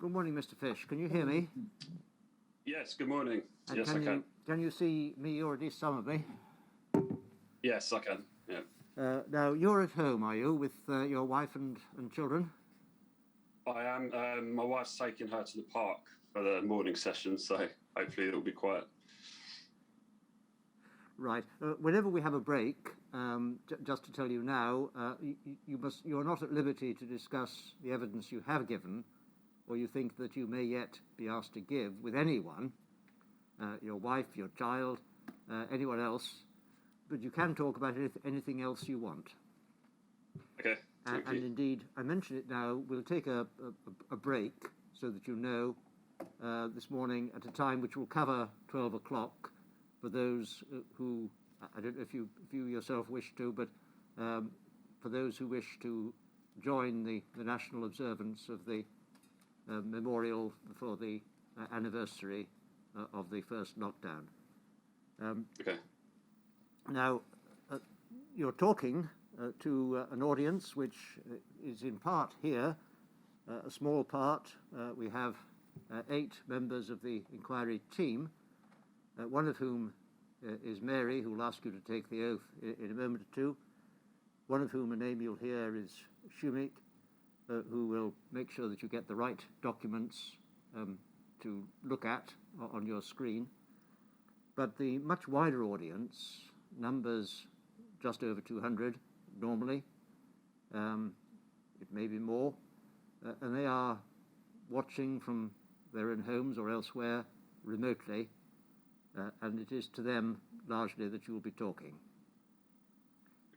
Good morning, Mr. Fish. Can you hear me? Yes, good morning. And yes, I can. Can you see me, or at least some of me? Yes, I can. Yeah. Now, you're at home, are you, with your wife and children? I am. My wife's taking her to the park for the morning session, so hopefully it'll be quiet. Right. Whenever we have a break, just to tell you now, you're not at liberty to discuss the evidence you have given, or you think that you may yet be asked to give with anyone, your wife, your child, anyone else, but you can talk about anything else you want. Okay. Thank you. And indeed, I mention it now, we'll take a break so that you know this morning at a time which will cover 12 o'clock for those who, I don't know if you yourself wish to, but for those who wish to join the national observance of the memorial for the anniversary of the first lockdown. Okay. Now, you're talking to an audience which is in part here, a small part. We have 8 members of the inquiry team, one of whom is Mary, who will ask you to take the oath in a moment or two, one of whom a name you'll hear is Shumik, who will make sure that you get the right documents to look at on your screen. But the much wider audience, numbers just over 200 normally, it may be more, and they are watching from their own homes or elsewhere remotely, and it is to them largely that you will be talking.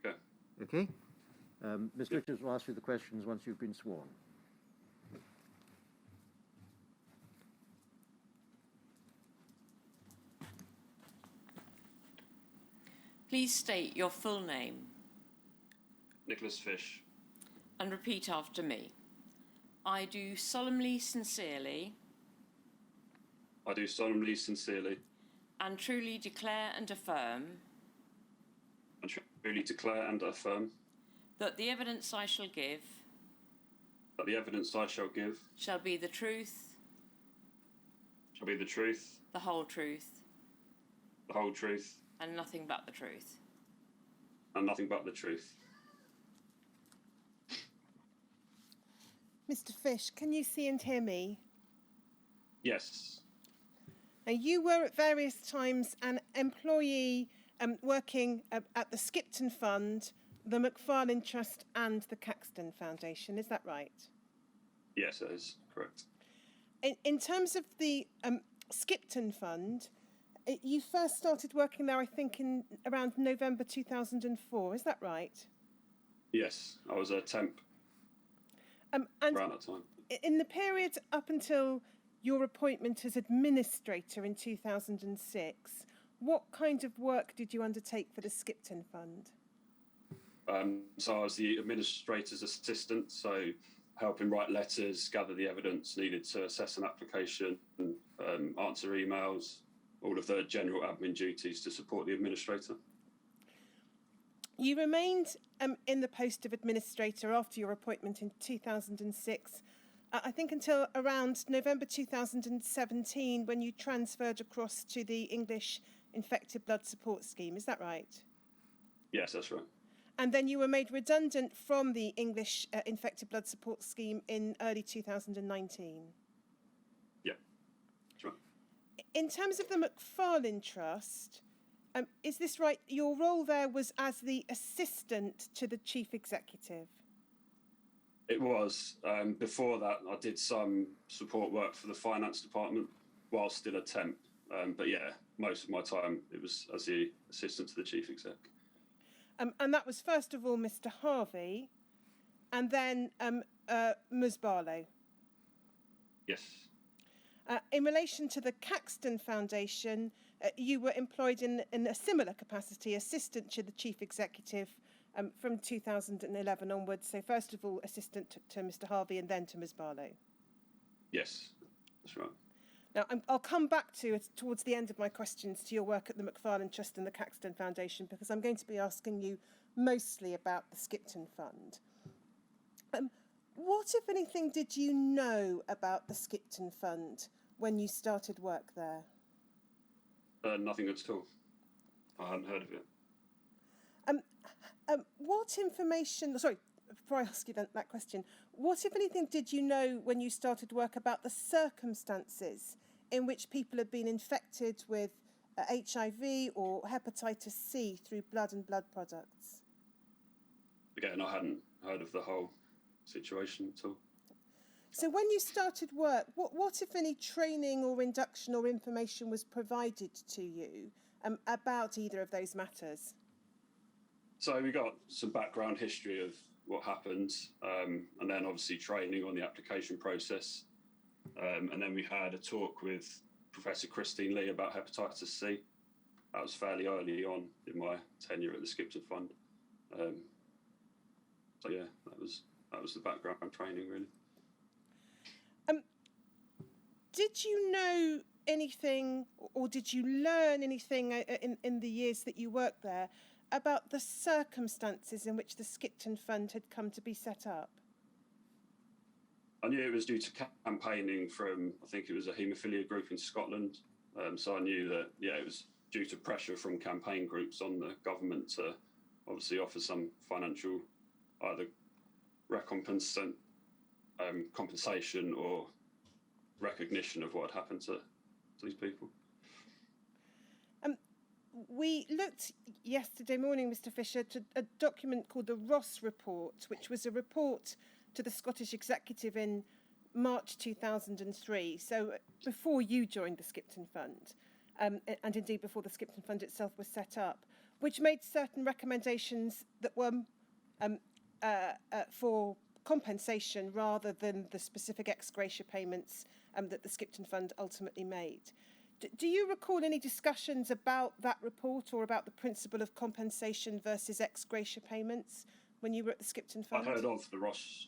Okay. Okay? Mr. Richards will ask you the questions once you've been sworn. Please state your full name. Nicholas Fish. And repeat after me. I do solemnly, sincerely. I do solemnly, sincerely. And truly declare and affirm. And truly declare and affirm. That the evidence I shall give. That the evidence I shall give. Shall be the truth. Shall be the truth. The whole truth. The whole truth. And nothing but the truth. And nothing but the truth. Mr. Fish, can you see and hear me? Yes. Now, you were at various times an employee working at the Skipton Fund, the Macfarlane Trust and the Caxton Foundation, is that right? Yes, that is correct. In terms of the Skipton Fund, you first started working there, I think, in around November 2004, is that right? Yes, I was a temp and around that time. In the period up until your appointment as administrator in 2006, what kind of work did you undertake for the Skipton Fund? So I was the administrator's assistant, so helping write letters, gather the evidence needed to assess an application, answer emails, all of the general admin duties to support the administrator. You remained in the post of administrator after your appointment in 2006, I think until around November 2017, when you transferred across to the English Infected Blood Support Scheme. Is that right? Yes, that's right. And then you were made redundant from the English Infected Blood Support Scheme in early 2019. Yeah, that's right. In terms of the Macfarlane Trust, is this right? Your role there was as the assistant to the chief executive. It was. Before that, I did some support work for the finance department while still a temp. But yeah, most of my time it was as the assistant to the chief exec. And that was first of all Mr. Harvey, and then Ms. Barlow. Yes. In relation to the Caxton Foundation, you were employed in a similar capacity, assistant to the chief executive from 2011 onwards. So first of all, assistant to Mr. Harvey and then to Ms. Barlow. Yes, that's right. Now, I'll come back towards the end of my questions to your work at the Macfarlane Trust and the Caxton Foundation, because I'm going to be asking you mostly about the Skipton Fund. What, if anything, did you know about the Skipton Fund when you started work there? Nothing at all. I hadn't heard of it. What information, sorry, before I ask you that question, what, if anything, did you know when you started work about the circumstances in which people had been infected with HIV or hepatitis C through blood and blood products? Again, I hadn't heard of the whole situation at all. So when you started work, what if any, training or induction or information was provided to you about either of those matters? So we got some background history of what happened, and then obviously training on the application process. And then we had a talk with Professor Christine Lee about hepatitis C. That was fairly early on in my tenure at the Skipton Fund. So yeah, that was the background training, really. Did you know anything, or did you learn anything in the years that you worked there about the circumstances in which the Skipton Fund had come to be set up? I knew it was due to campaigning from, I think it was a haemophilia group in Scotland. So I knew that, yeah, it was due to pressure from campaign groups on the government to obviously offer some financial either compensation or recognition of what had happened to these people. We looked yesterday morning, Mr. Fisher, to a document called the Ross Report, which was a report to the Scottish Executive in March 2003, so before you joined the Skipton Fund, and indeed before the Skipton Fund itself was set up, which made certain recommendations that were for compensation rather than the specific ex gratia payments that the Skipton Fund ultimately made. Do you recall any discussions about that report or about the principle of compensation versus ex gratia payments when you were at the Skipton Fund? I'd heard of the Ross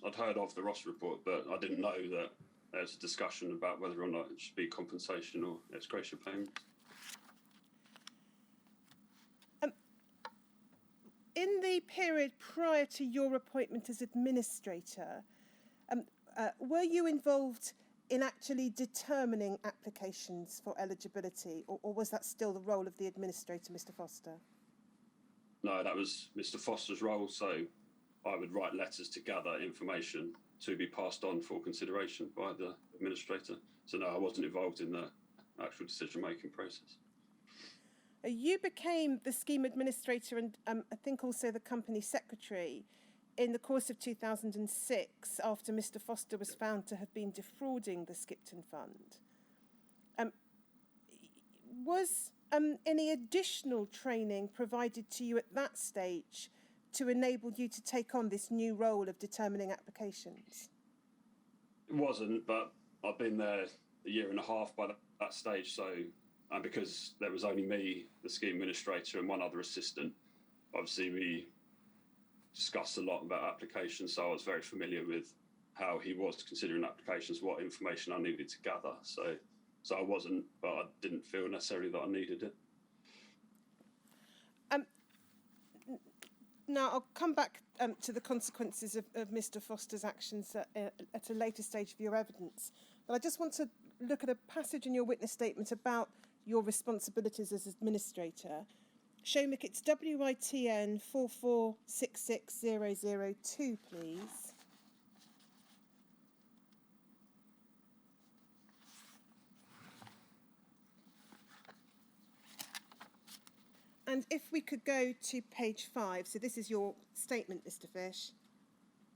report, but I didn't know that there's a discussion about whether or not it should be compensation or ex gratia payments. In the period prior to your appointment as administrator, were you involved in actually determining applications for eligibility, or was that still the role of the administrator, Mr. Foster? No, that was Mr. Foster's role, so I would write letters to gather information to be passed on for consideration by the administrator. So no, I wasn't involved in the actual decision-making process. You became the scheme administrator and I think also the company secretary in the course of 2006 after Mr. Foster was found to have been defrauding the Skipton Fund. Was any additional training provided to you at that stage to enable you to take on this new role of determining applications? It wasn't, but I've been there a year and a half by that stage, so and because there was only me, the scheme administrator, and one other assistant, obviously we discussed a lot about applications, so I was very familiar with how he was considering applications, what information I needed to gather. So I wasn't, but I didn't feel necessarily that I needed it. Now, I'll come back to the consequences of Mr. Foster's actions at a later stage of your evidence. But I just want to look at a passage in your witness statement about your responsibilities as administrator. Shomik, it's WITN 4466002, please. And if we could go to page 5, so this is your statement, Mr. Fish.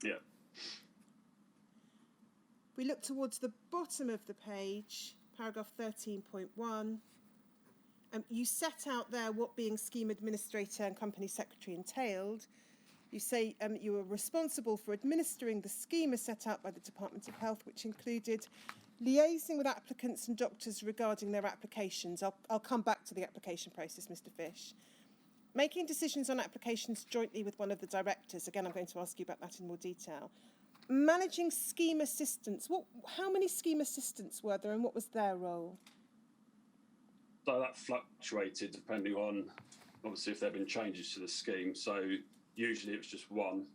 Yeah. We look towards the bottom of the page, paragraph 13.1. You set out there what being scheme administrator and company secretary entailed. You say you were responsible for administering the scheme as set out by the Department of Health, which included liaising with applicants and doctors regarding their applications. I'll come back to the application process, Mr. Fish. Making decisions on applications jointly with one of the directors. Again, I'm going to ask you about that in more detail. Managing scheme assistants. How many scheme assistants were there and what was their role? So that fluctuated depending on, obviously, if there have been changes to the scheme. So usually it was just one,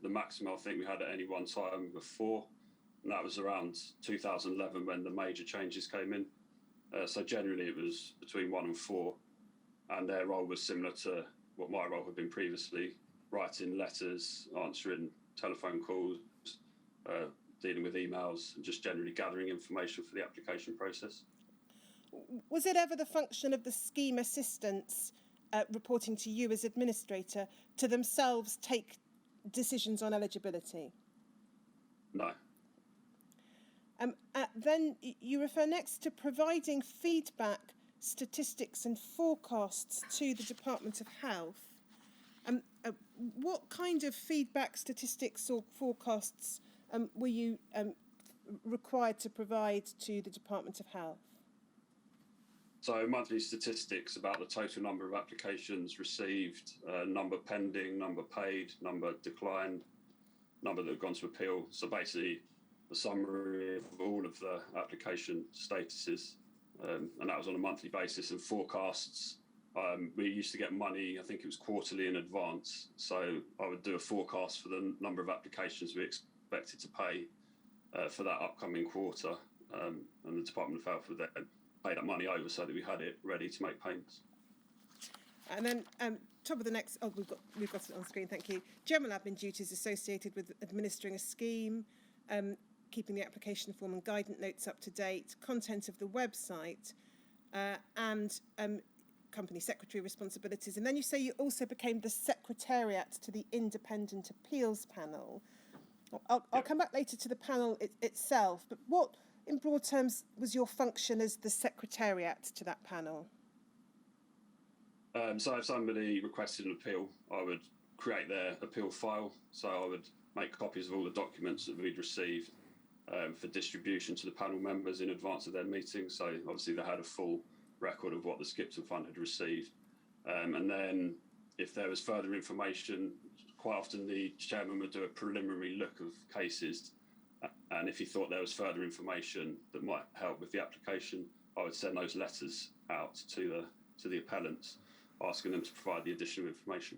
The maximum I think we had at any one time were 4, and that was around 2011 when the major changes came in. So generally it was between 1 and 4, and their role was similar to what my role had been previously, writing letters, answering telephone calls, dealing with emails, and just generally gathering information for the application process. Was it ever the function of the scheme assistants reporting to you as administrator to themselves take decisions on eligibility? No. Then you refer next to providing feedback, statistics and forecasts to the Department of Health. What kind of feedback, statistics or forecasts were you required to provide to the Department of Health? So monthly statistics about the total number of applications received, number pending, number paid, number declined, number that have gone to appeal. So basically a summary of all of the application statuses, and that was on a monthly basis. And forecasts, we used to get money, I think it was quarterly in advance. So I would do a forecast for the number of applications we expected to pay for that upcoming quarter, and the Department of Health would then pay that money over so that we had it ready to make payments. And then top of the next, we've got it on screen, thank you. General admin duties associated with administering a scheme, keeping the application form and guidance notes up to date, content of the website, and company secretary responsibilities. And then you say you also became the secretariat to the Independent Appeals Panel. I'll come back later to the panel itself, but what, in broad terms, was your function as the secretariat to that panel? So if somebody requested an appeal, I would create their appeal file. So I would make copies of all the documents that we'd received for distribution to the panel members in advance of their meeting. So obviously they had a full record of what the Skipton Fund had received. And then if there was further information, quite often the chairman would do a preliminary look of cases. And if he thought there was further information that might help with the application, I would send those letters out to the appellants, asking them to provide the additional information.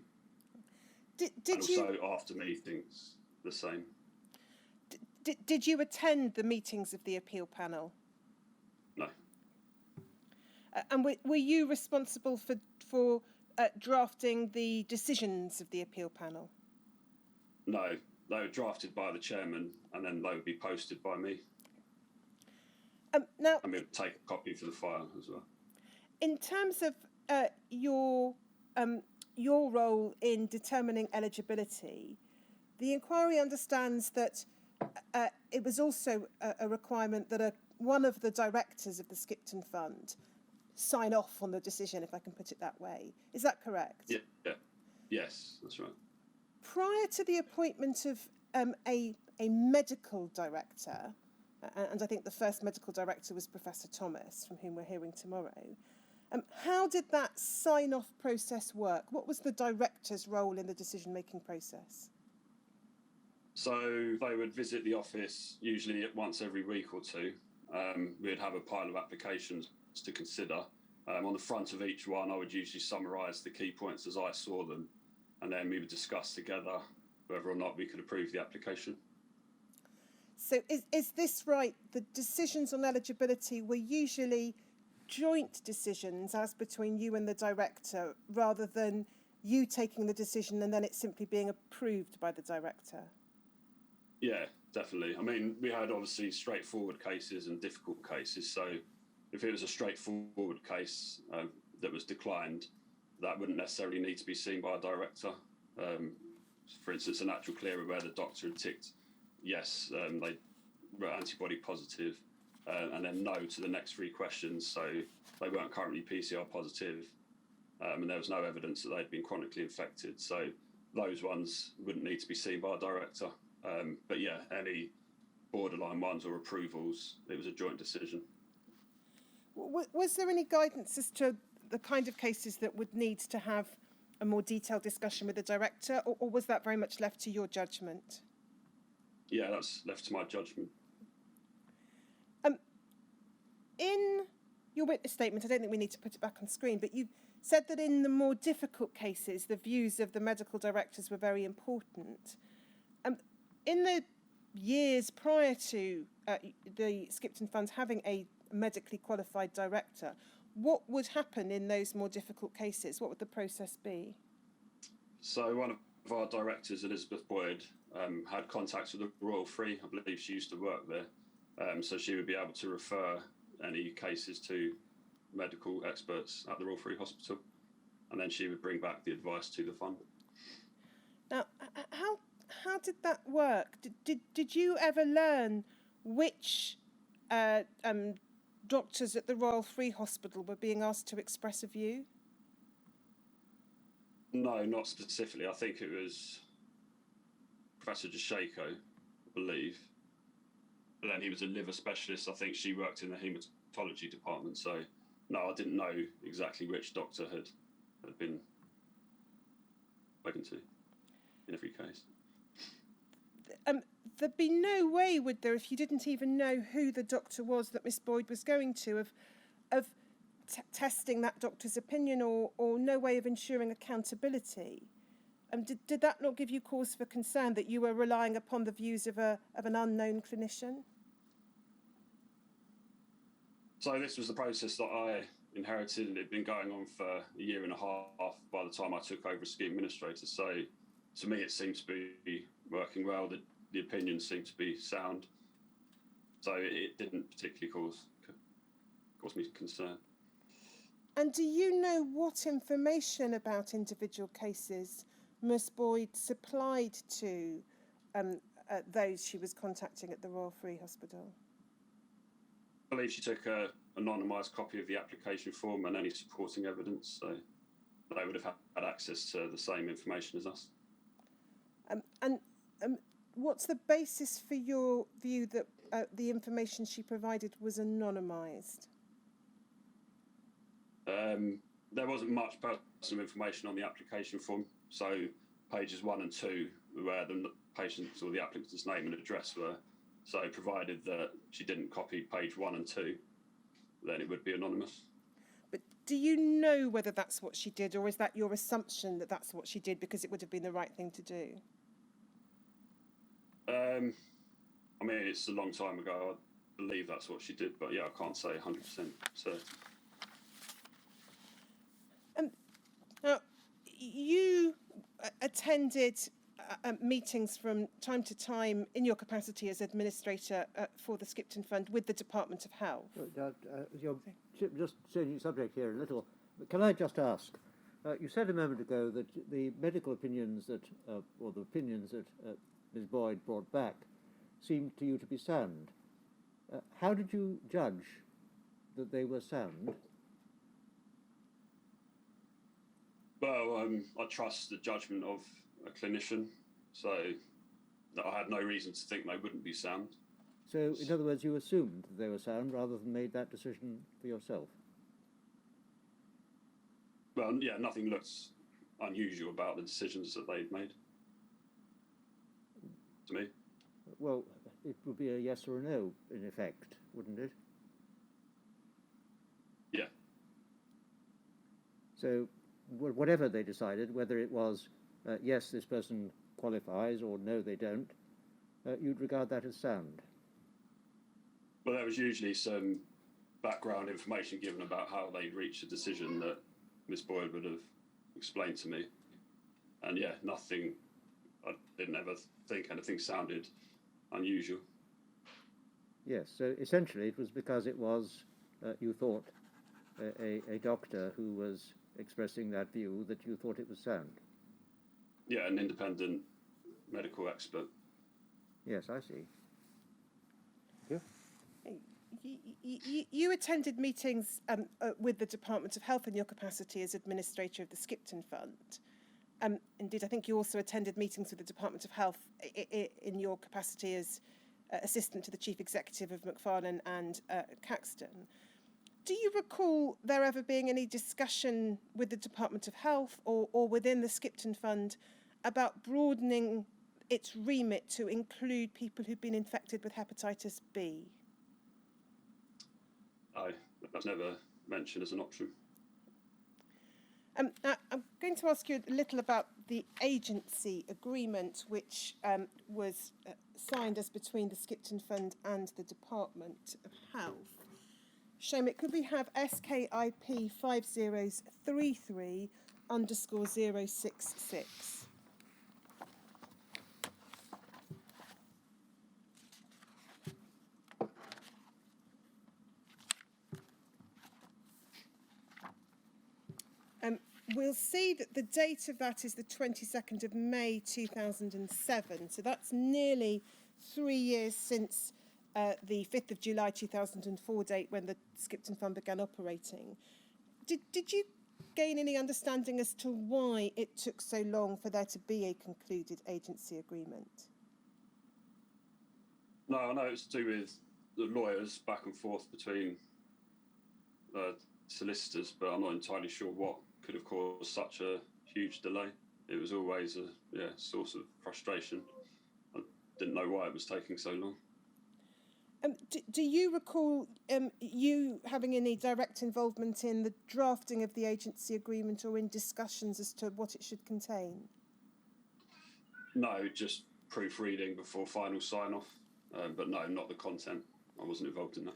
Did also you, after meetings, the same. Did you attend the meetings of the appeal panel? No. And were you responsible for drafting the decisions of the appeal panel? No, they were drafted by the chairman and then they would be posted by me. Now, and we would take a copy for the file as well. In terms of your role in determining eligibility, the inquiry understands that it was also a requirement that one of the directors of the Skipton Fund sign off on the decision, if I can put it that way. Is that correct? Yeah. Yes, that's right. Prior to the appointment of a medical director, and I think the first medical director was Professor Thomas, from whom we're hearing tomorrow, how did that sign-off process work? What was the director's role in the decision-making process? So they would visit the office usually once every week or two. We'd have a pile of applications to consider. On the front of each one, I would usually summarise the key points as I saw them, and then we would discuss together whether or not we could approve the application. So is this right? The decisions on eligibility were usually joint decisions as between you and the director, rather than you taking the decision and then it simply being approved by the director? Yeah, definitely. I mean, we had obviously straightforward cases and difficult cases. So if it was a straightforward case that was declined, that wouldn't necessarily need to be seen by a director. For instance, a natural clearer where the doctor had ticked yes, they were antibody positive, and then no to the next 3 questions. So they weren't currently PCR positive, and there was no evidence that they'd been chronically infected. So those ones wouldn't need to be seen by a director. But yeah, any borderline ones or approvals, it was a joint decision. Was there any guidance as to the kind of cases that would need to have a more detailed discussion with the director, or was that very much left to your judgment? Yeah, that's left to my judgment. In your witness statement, I don't think we need to put it back on screen, but you said that in the more difficult cases, the views of the medical directors were very important. In the years prior to the Skipton Fund having a medically qualified director, what would happen in those more difficult cases? What would the process be? So one of our directors, Elizabeth Boyd, had contacts with the Royal Free. I believe she used to work there. So she would be able to refer any cases to medical experts at the Royal Free Hospital, and then she would bring back the advice to the fund. Now, how did that work? Did you ever learn which doctors at the Royal Free Hospital were being asked to express a view? No, not specifically. I think it was Professor Jashako, I believe. But then he was a liver specialist. I think she worked in the haematology department. So, no, I didn't know exactly which doctor had been spoken to in every case. There'd be no way, would there, if you didn't even know who the doctor was that Miss Boyd was going to, of testing that doctor's opinion, or no way of ensuring accountability? Did that not give you cause for concern that you were relying upon the views of an unknown clinician? So this was the process that I inherited, and it had been going on for a year and a half by the time I took over as scheme administrator. So to me, it seemed to be working well. The opinions seemed to be sound. So it didn't particularly cause me concern. And do you know what information about individual cases Miss Boyd supplied to those she was contacting at the Royal Free Hospital? I believe she took an anonymised copy of the application form and any supporting evidence, so they would have had access to the same information as us. And what's the basis for your view that the information she provided was anonymised? There wasn't much personal information on the application form, so pages 1 and 2 where the patient's or the applicant's name and address were. So provided that she didn't copy page 1 and 2, then it would be anonymous. But do you know whether that's what she did, or is that your assumption that that's what she did because it would have been the right thing to do? I mean, it's a long time ago. I believe that's what she did, but yeah, I can't say 100% certain. Now, you attended meetings from time to time in your capacity as administrator for the Skipton Fund with the Department of Health. You're just changing subject here a little. But can I just ask? You said a moment ago that the medical opinions that, or the opinions that Ms. Boyd brought back, seemed to you to be sound. How did you judge that they were sound? Well, I trust the judgment of a clinician, so that I had no reason to think they wouldn't be sound. So, in other words, you assumed that they were sound rather than made that decision for yourself? Well, yeah, nothing looks unusual about the decisions that they'd made, to me. Well, it would be a yes or a no, in effect, wouldn't it? Yeah. So, whatever they decided, whether it was yes, this person qualifies, or no, they don't, you'd regard that as sound? Well, there was usually some background information given about how they'd reached a decision that Miss Boyd would have explained to me. And yeah, nothing, I didn't ever think anything sounded unusual. Yes, so essentially it was because it was, you thought, a doctor who was expressing that view that you thought it was sound. Yeah, an independent medical expert. Yes, I see. Yeah. You attended meetings with the Department of Health in your capacity as administrator of the Skipton Fund. Indeed, I think you also attended meetings with the Department of Health in your capacity as assistant to the Chief Executive of Macfarlane and Caxton. Do you recall there ever being any discussion with the Department of Health or within the Skipton Fund about broadening its remit to include people who've been infected with hepatitis B? That's never mentioned as an option. I'm going to ask you a little about the agency agreement, which was signed as between the Skipton Fund and the Department of Health. Shomik, could we have SKIP 5033_066? We'll see that the date of that is the 22nd of May 2007. So that's nearly 3 years since the 5th of July 2004 date when the Skipton Fund began operating. Did you gain any understanding as to why it took so long for there to be a concluded agency agreement? No, I know it's to do with the lawyers back and forth between solicitors, but I'm not entirely sure what could have caused such a huge delay. It was always a source of frustration. I didn't know why it was taking so long. Do you recall you having any direct involvement in the drafting of the agency agreement or in discussions as to what it should contain? No, just proofreading before final sign-off, but no, not the content. I wasn't involved in that.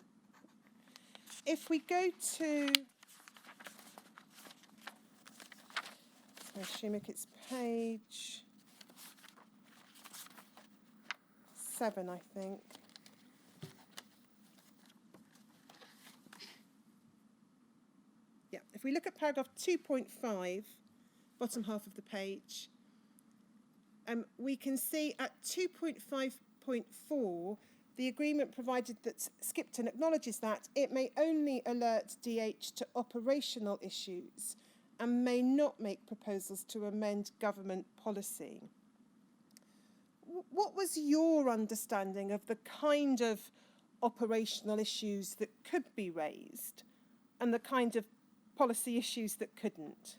If we go to... Shomik, it's page 7, I think. Yeah, if we look at paragraph 2.5, bottom half of the page, we can see at 2.5.4, the agreement provided that Skipton acknowledges that it may only alert DH to operational issues and may not make proposals to amend government policy. What was your understanding of the kind of operational issues that could be raised and the kind of policy issues that couldn't?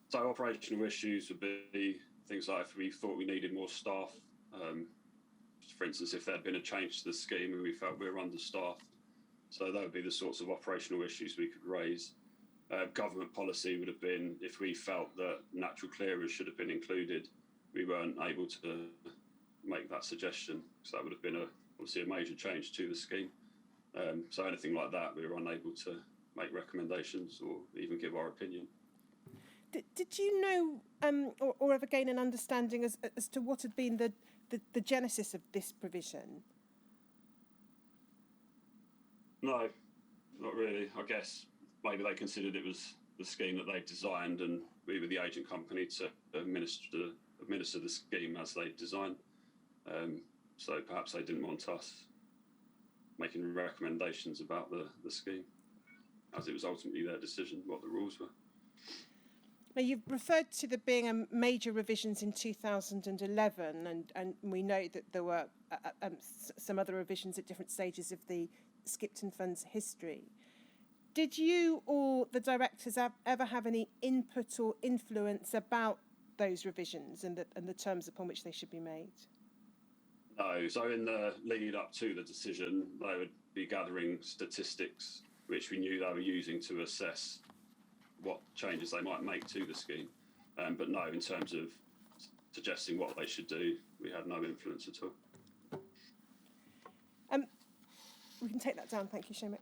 So operational issues would be things like if we thought we needed more staff, for instance, if there had been a change to the scheme and we felt we were understaffed. So that would be the sorts of operational issues we could raise. Government policy would have been if we felt that natural clearers should have been included, we weren't able to make that suggestion. So that would have been obviously a major change to the scheme. So anything like that, we were unable to make recommendations or even give our opinion. Did you know or ever gain an understanding as to what had been the genesis of this provision? No, not really. I guess maybe they considered it was the scheme that they designed and we were the agent company to administer the scheme as they designed. So perhaps they didn't want us making recommendations about the scheme, as it was ultimately their decision what the rules were. Now, you've referred to there being major revisions in 2011, and we know that there were some other revisions at different stages of the Skipton Fund's history. Did you or the directors ever have any input or influence about those revisions and the terms upon which they should be made? No. So in the lead up to the decision, they would be gathering statistics, which we knew they were using to assess what changes they might make to the scheme. But no, in terms of suggesting what they should do, we had no influence at all. We can take that down. Thank you, Shomik.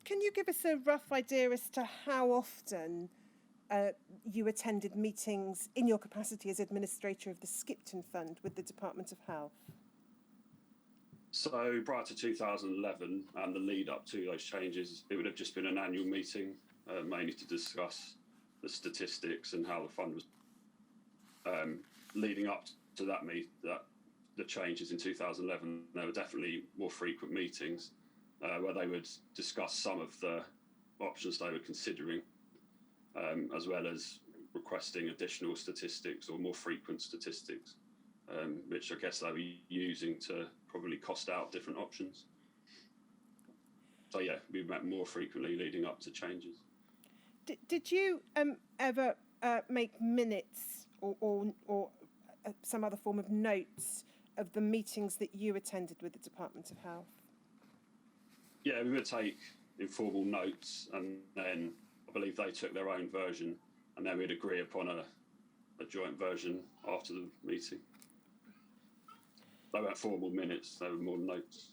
Can you give us a rough idea as to how often you attended meetings in your capacity as administrator of the Skipton Fund with the Department of Health? So prior to 2011 and the lead up to those changes, it would have just been an annual meeting, mainly to discuss the statistics and how the fund was. Leading up to the changes in 2011, there were definitely more frequent meetings where they would discuss some of the options they were considering, as well as requesting additional statistics or more frequent statistics, which I guess they were using to probably cost out different options. So yeah, we met more frequently leading up to changes. Did you ever make minutes or some other form of notes of the meetings that you attended with the Department of Health? Yeah, we would take informal notes, and then I believe they took their own version, and then we'd agree upon a joint version after the meeting. They weren't formal minutes, they were more notes.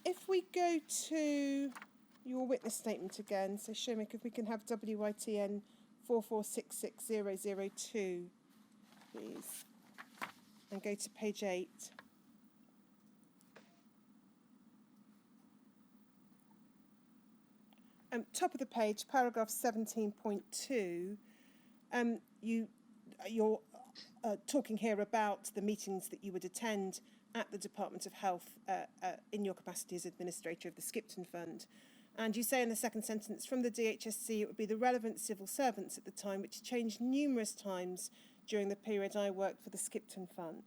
If we go to your witness statement again, so Shomik, if we can have WITN 4466002, please, and go to page 8. Top of the page, paragraph 17.2, you're talking here about the meetings that you would attend at the Department of Health in your capacity as administrator of the Skipton Fund. And you say in the second sentence, from the DHSC, it would be the relevant civil servants at the time, which changed numerous times during the period I worked for the Skipton Fund.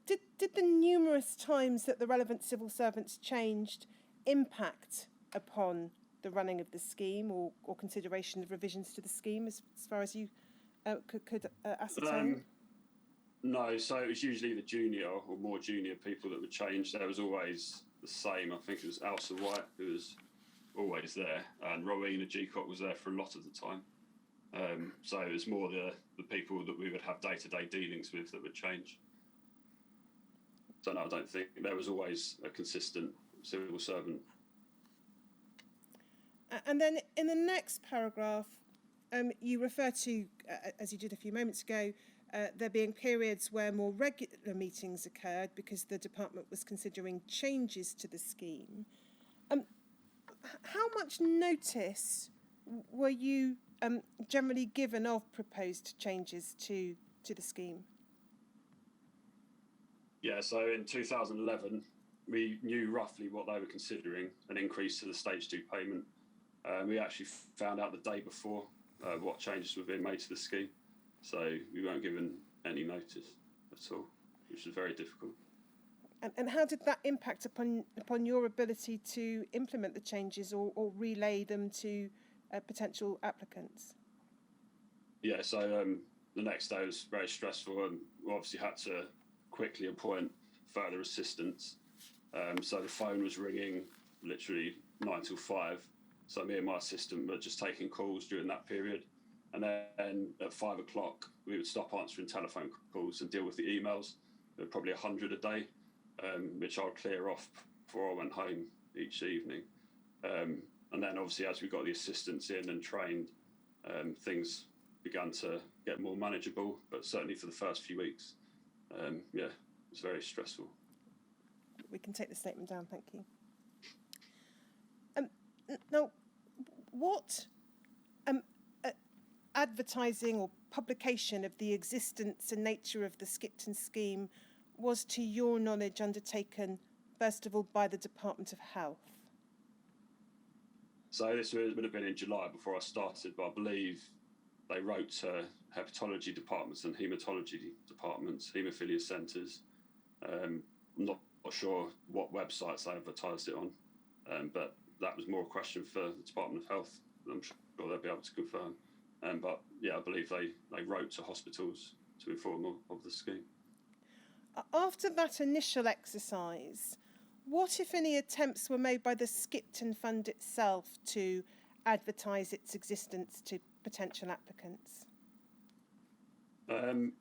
Did the numerous times that the relevant civil servants changed impact upon the running of the scheme or consideration of revisions to the scheme as far as you could ascertain? No, so it was usually the junior or more junior people that would change. There was always the same. I think it was Elsa White who was always there, and Rowena Geacock was there for a lot of the time. So it was more the people that we would have day-to-day dealings with that would change. So no, I don't think there was always a consistent civil servant. And then in the next paragraph, you refer to, as you did a few moments ago, there being periods where more regular meetings occurred because the department was considering changes to the scheme. How much notice were you generally given of proposed changes to the scheme? Yeah, so in 2011, we knew roughly what they were considering, an increase to the stage 2 payment. We actually found out the day before what changes were being made to the scheme. So we weren't given any notice at all, which was very difficult. And how did that impact upon your ability to implement the changes or relay them to potential applicants? Yeah, so the next day was very stressful, and we obviously had to quickly appoint further assistants. So the phone was ringing literally 9 till 5. So me and my assistant were just taking calls during that period. And then at 5 o'clock, we would stop answering telephone calls and deal with the emails. There were probably 100 a day, which I'll clear off before I went home each evening. And then obviously as we got the assistants in and trained, things began to get more manageable, but certainly for the first few weeks, yeah, it was very stressful. We can take the statement down, thank you. Now, what advertising or publication of the existence and nature of the Skipton scheme was, to your knowledge, undertaken, first of all, by the Department of Health? So this would have been in July before I started, but I believe they wrote to hepatology departments and haematology departments, haemophilia centres. I'm not sure what websites they advertised it on, but that was more a question for the Department of Health. I'm sure they'll be able to confirm. But yeah, I believe they wrote to hospitals to inform them of the scheme. After that initial exercise, what, if any, attempts were made by the Skipton Fund itself to advertise its existence to potential applicants?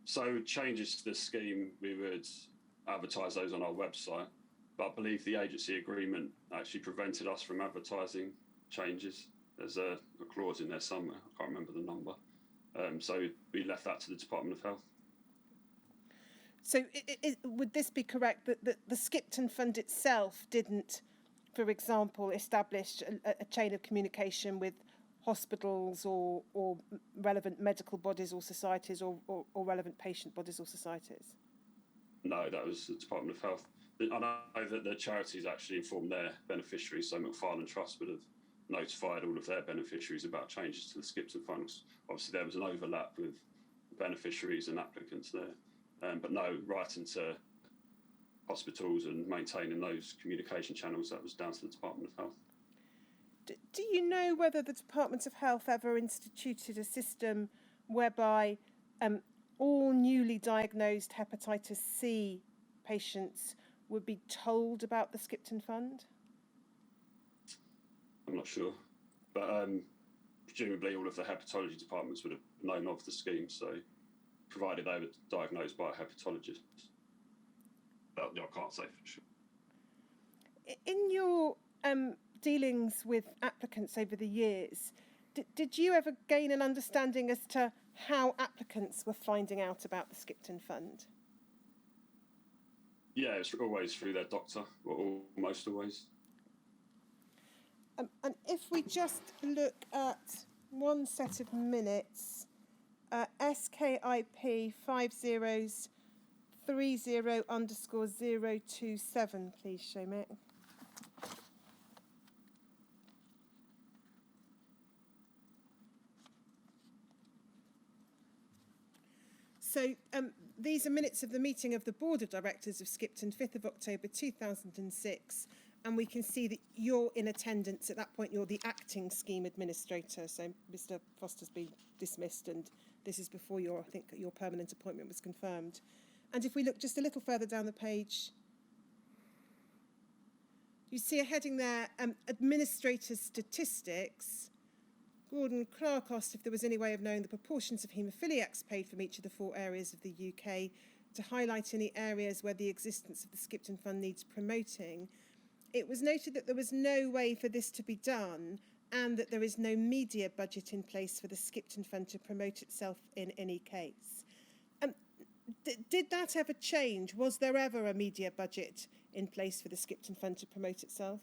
So changes to the scheme, we would advertise those on our website, but I believe the agency agreement actually prevented us from advertising changes. There's a clause in there somewhere, I can't remember the number. So we left that to the Department of Health. So would this be correct that the Skipton Fund itself didn't, for example, establish a chain of communication with hospitals or relevant medical bodies or societies or relevant patient bodies or societies? No, that was the Department of Health. I know that the charities actually informed their beneficiaries, so McFarlane Trust would have notified all of their beneficiaries about changes to the Skipton funds. Obviously, there was an overlap with beneficiaries and applicants there, but no, writing to hospitals and maintaining those communication channels, that was down to the Department of Health. Do you know whether the Department of Health ever instituted a system whereby all newly diagnosed hepatitis C patients would be told about the Skipton Fund? I'm not sure. But presumably all of the hepatology departments would have known of the scheme, so provided they were diagnosed by a hepatologist. But I can't say for sure. In your dealings with applicants over the years, did you ever gain an understanding as to how applicants were finding out about the Skipton Fund? Yeah, it's always through their doctor, or almost always. And if we just look at one set of minutes, SKIP 5030_027, please, Shomik. So these are minutes of the meeting of the Board of Directors of Skipton, 5th of October 2006, and we can see that you're in attendance. At that point, you're the acting scheme administrator, so Mr. Foster's been dismissed, and this is before I think your permanent appointment was confirmed. And if we look just a little further down the page, you see a heading there, Administrator Statistics. Gordon Clark asked if there was any way of knowing the proportions of haemophiliacs paid from each of the 4 areas of the UK, to highlight any areas where the existence of the Skipton Fund needs promoting. It was noted that there was no way for this to be done, and that there is no media budget in place for the Skipton Fund to promote itself in any case. Did that ever change? Was there ever a media budget in place for the Skipton Fund to promote itself?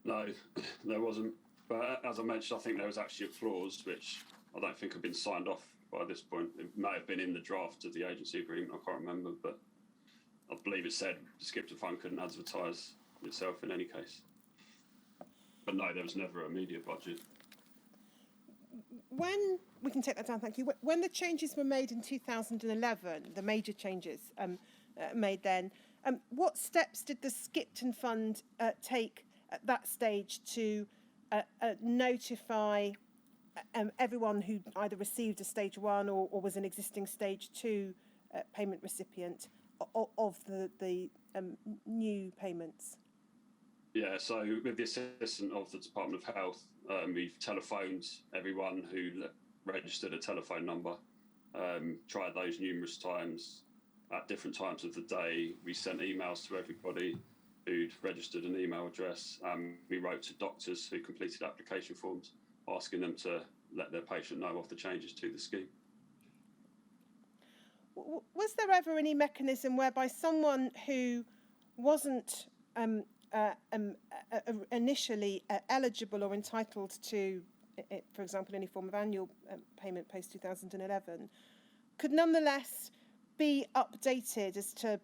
No, there wasn't. But as I mentioned, I think there was actually a clause which I don't think had been signed off by this point. It may have been in the draft of the agency agreement, I can't remember, but I believe it said the Skipton Fund couldn't advertise itself in any case. But no, there was never a media budget. When, we can take that down, thank you. When the changes were made in 2011, the major changes made then, what steps did the Skipton Fund take at that stage to notify everyone who either received a stage 1 or was an existing stage 2 payment recipient of the new payments? Yeah, so with the assistant of the Department of Health, we've telephoned everyone who registered a telephone number, tried those numerous times at different times of the day. We sent emails to everybody who'd registered an email address. We wrote to doctors who completed application forms, asking them to let their patient know of the changes to the scheme. Was there ever any mechanism whereby someone who wasn't initially eligible or entitled to, for example, any form of annual payment post 2011, could nonetheless be updated as to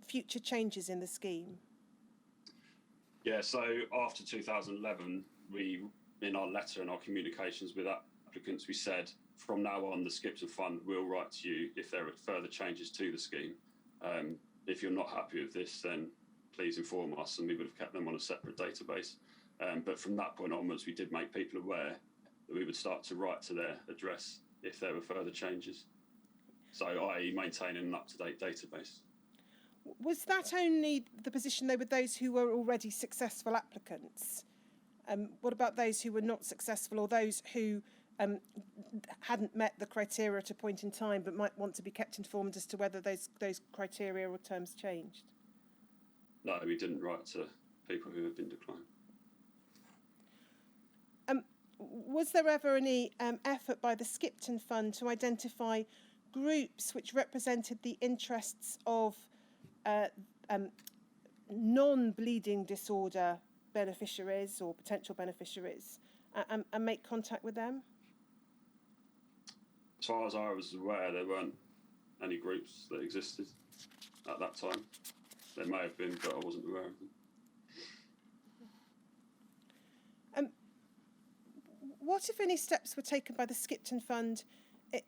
future changes in the scheme? Yeah, so after 2011, we, in our letter and our communications with applicants, we said, from now on, the Skipton Fund will write to you if there are further changes to the scheme. If you're not happy with this, then please inform us, and we would have kept them on a separate database. But from that point onwards, we did make people aware that we would start to write to their address if there were further changes. So, i.e. maintaining an up-to-date database. Was that only the position, though, with those who were already successful applicants? What about those who were not successful, or those who hadn't met the criteria at a point in time but might want to be kept informed as to whether those criteria or terms changed? No, we didn't write to people who had been declined. Was there ever any effort by the Skipton Fund to identify groups which represented the interests of non-bleeding disorder beneficiaries or potential beneficiaries and make contact with them? As far as I was aware, there weren't any groups that existed at that time. There may have been, but I wasn't aware of them. What, if any, steps were taken by the Skipton Fund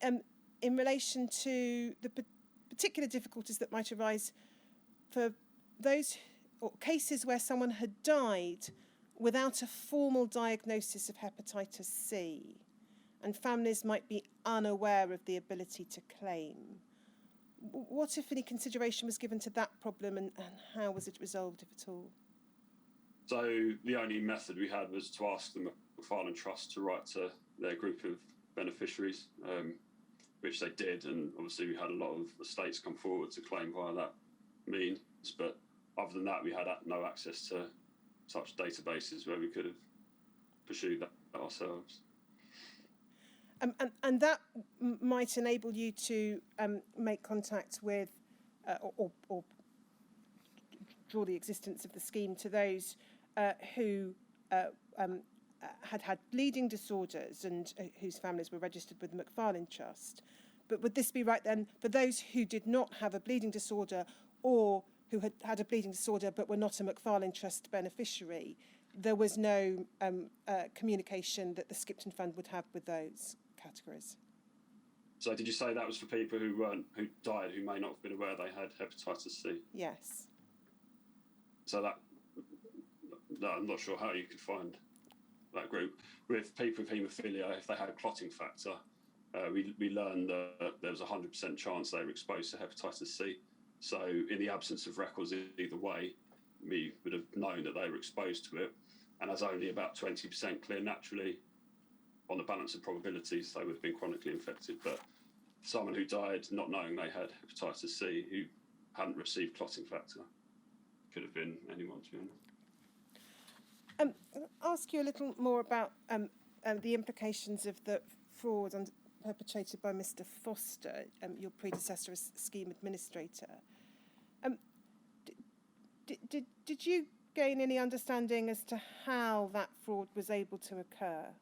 in relation to the particular difficulties that might arise for those or cases where someone had died without a formal diagnosis of hepatitis C, and families might be unaware of the ability to claim? What, if any, consideration was given to that problem, and how was it resolved, if at all? So the only method we had was to ask the McFarlane Trust to write to their group of beneficiaries, which they did, and obviously we had a lot of estates come forward to claim via that means. But other than that, we had no access to such databases where we could have pursued that ourselves. And that might enable you to make contact with or draw the existence of the scheme to those who had had bleeding disorders and whose families were registered with the McFarlane Trust. But would this be right then for those who did not have a bleeding disorder or who had had a bleeding disorder but were not a McFarlane Trust beneficiary? There was no communication that the Skipton Fund would have with those categories. So did you say that was for people who died, who may not have been aware they had hepatitis C? Yes. So no, I'm not sure how you could find that group. With people with haemophilia, if they had a clotting factor, we learned that there was a 100% chance they were exposed to hepatitis C. So in the absence of records either way, we would have known that they were exposed to it. And as only about 20% clear naturally, on the balance of probabilities, they would have been chronically infected. But someone who died not knowing they had hepatitis C, who hadn't received clotting factor, could have been anyone, to be honest. I'll ask you a little more about the implications of the fraud perpetrated by Mr. Foster, your predecessor as scheme administrator. Did you gain any understanding as to how that fraud was able to occur?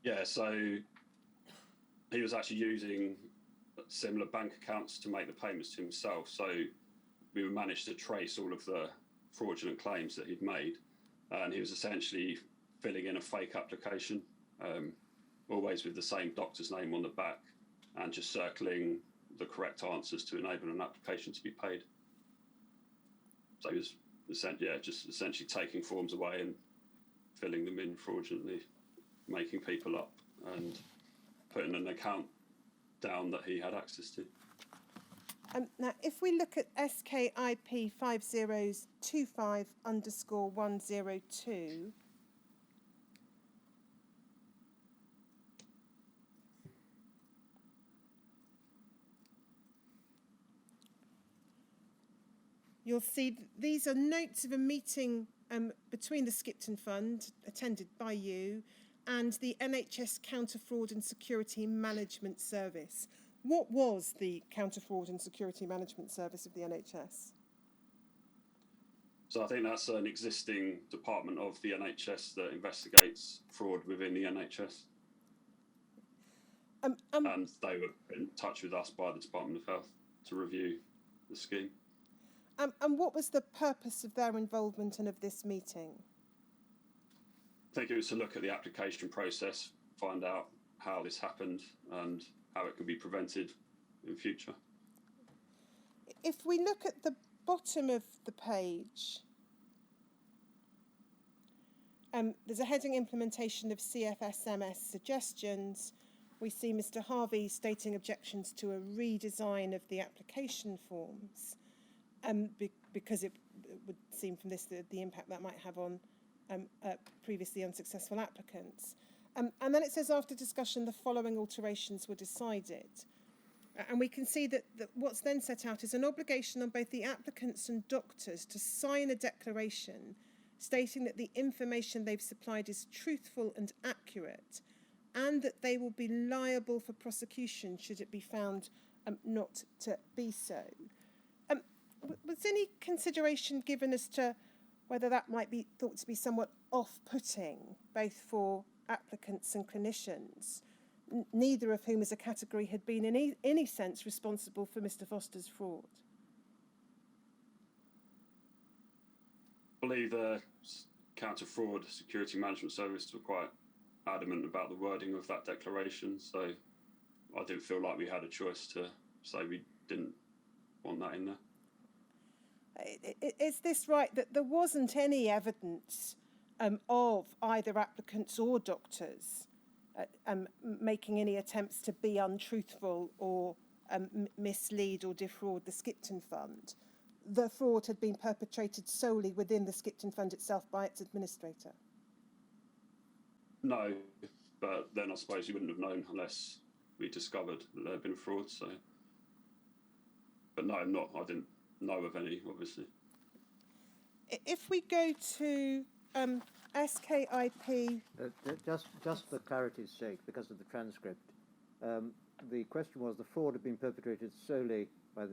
Yeah, so he was actually using similar bank accounts to make the payments to himself. So we managed to trace all of the fraudulent claims that he'd made, and he was essentially filling in a fake application, always with the same doctor's name on the back, and just circling the correct answers to enable an application to be paid. So he was essentially taking forms away and filling them in fraudulently, making people up and putting an account down that he had access to. Now, if we look at SKIP 5025_102, you'll see these are notes of a meeting between the Skipton Fund, attended by you, and the NHS Counter Fraud and Security Management Service. What was the Counter Fraud and Security Management Service of the NHS? So I think that's an existing department of the NHS that investigates fraud within the NHS. And they were in touch with us by the Department of Health to review the scheme. And what was the purpose of their involvement and of this meeting? I think it was to look at the application process, find out how this happened and how it can be prevented in future. If we look at the bottom of the page, there's a heading implementation of CFSMS suggestions. We see Mr. Harvey stating objections to a redesign of the application forms, because it would seem from this the impact that might have on previously unsuccessful applicants. And then it says, after discussion, the following alterations were decided. And we can see that what's then set out is an obligation on both the applicants and doctors to sign a declaration stating that the information they've supplied is truthful and accurate, and that they will be liable for prosecution should it be found not to be so. Was any consideration given as to whether that might be thought to be somewhat off-putting, both for applicants and clinicians, neither of whom as a category had been in any sense responsible for Mr. Foster's fraud? I believe the Counter Fraud Security Management Service were quite adamant about the wording of that declaration, so I didn't feel like we had a choice to say we didn't want that in there. Is this right, that there wasn't any evidence of either applicants or doctors making any attempts to be untruthful or mislead or defraud the Skipton Fund? the fraud had been perpetrated solely within the Skipton Fund itself by its administrator? No, but then I suppose you wouldn't have known unless we discovered that there had been fraud. So, but no, not. I didn't know of any, obviously. If we go to SKIP, Just for clarity's sake, because of the transcript, the question was the fraud had been perpetrated solely by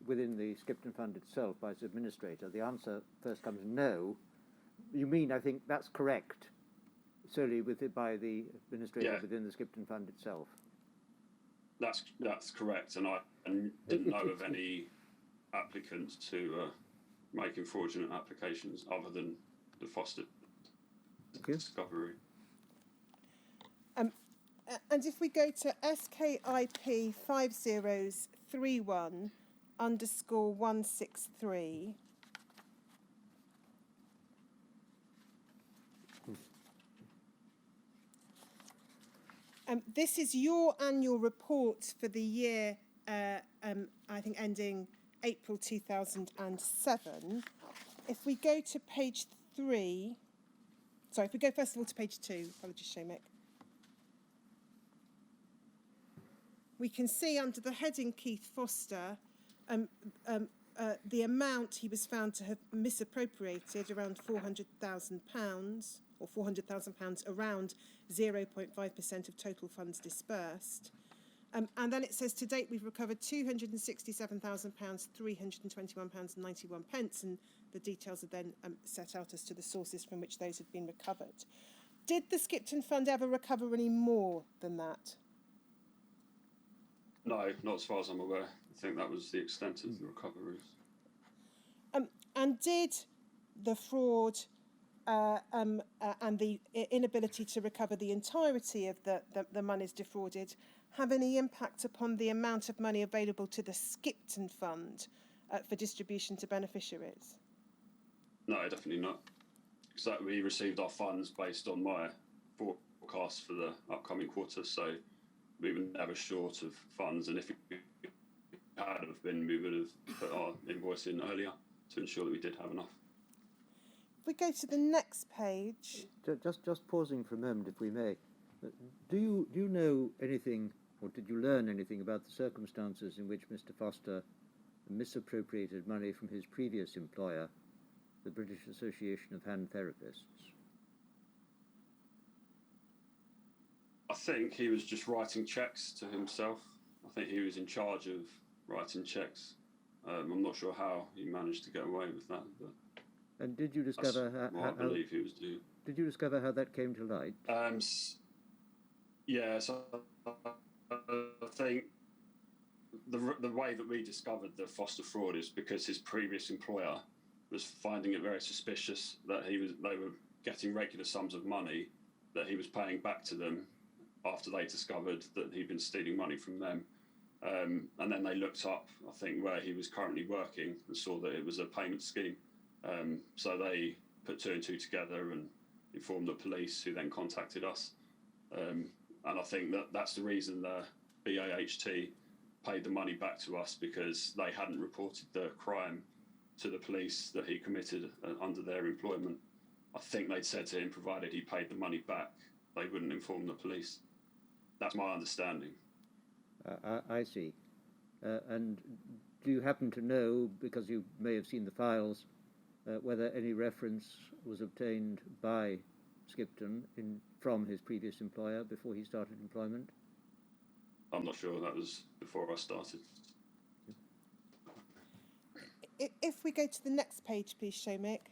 within the Skipton Fund itself by its administrator. The answer first comes no. You mean, I think that's correct, solely by the administrator within the Skipton Fund itself? That's correct, and I didn't know of any applicants to making fraudulent applications other than the Foster discovery. And if we go to SKIP 5031_163, this is your annual report for the year, I think ending April 2007. If we go to page 3, sorry, if we go first of all to page 2, apologies, Shomik. We can see under the heading Keith Foster, the amount he was found to have misappropriated, around £400,000, or £400,000, around 0.5% of total funds disbursed. And then it says, to date, we've recovered £267,000, £321.91, and the details are then set out as to the sources from which those have been recovered. Did the Skipton Fund ever recover any more than that? No, not as far as I'm aware. I think that was the extent of the recoveries. And did the fraud and the inability to recover the entirety of the monies defrauded have any impact upon the amount of money available to the Skipton Fund for distribution to beneficiaries? No, definitely not. So we received our funds based on my forecast for the upcoming quarter, so we were never short of funds, and if we had have been, we would have put our invoice in earlier to ensure that we did have enough. If we go to the next page. Just pausing for a moment, if we may. Do you know anything, or did you learn anything about the circumstances in which Mr. Foster misappropriated money from his previous employer, the British Association of Hand Therapists? I think he was just writing cheques to himself. I think he was in charge of writing cheques. I'm not sure how he managed to get away with that. But and did you discover I believe he was doing. Did you discover how that came to light? Yeah, so I think the way that we discovered the Foster fraud is because his previous employer was finding it very suspicious that they were getting regular sums of money that he was paying back to them after they discovered that he'd been stealing money from them. And then they looked up, I think, where he was currently working and saw that it was a payment scheme. So they put two and two together and informed the police, who then contacted us. And I think that's the reason the BAHT paid the money back to us, because they hadn't reported the crime to the police that he committed under their employment. I think they'd said to him, provided he paid the money back, they wouldn't inform the police. That's my understanding. I see. And do you happen to know, because you may have seen the files, whether any reference was obtained by Skipton from his previous employer before he started employment? I'm not sure. That was before I started. If we go to the next page, please, Shomik.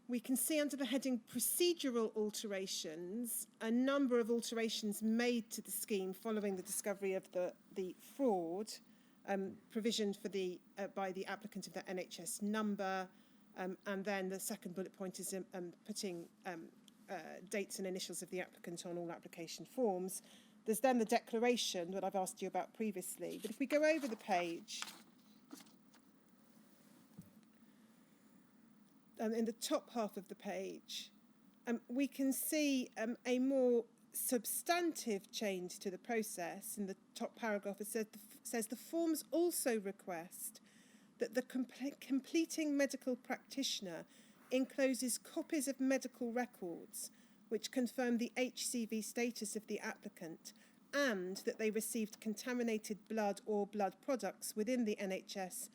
We can see under the heading Procedural Alterations a number of alterations made to the scheme following the discovery of the fraud, provisioned for by the applicant of the NHS number, and then the second bullet point is putting dates and initials of the applicant on all application forms. There's then the declaration that I've asked you about previously. But if we go over the page, in the top half of the page, we can see a more substantive change to the process, in the top paragraph, it says the forms also request that the completing medical practitioner encloses copies of medical records which confirm the HCV status of the applicant and that they received contaminated blood or blood products within the NHS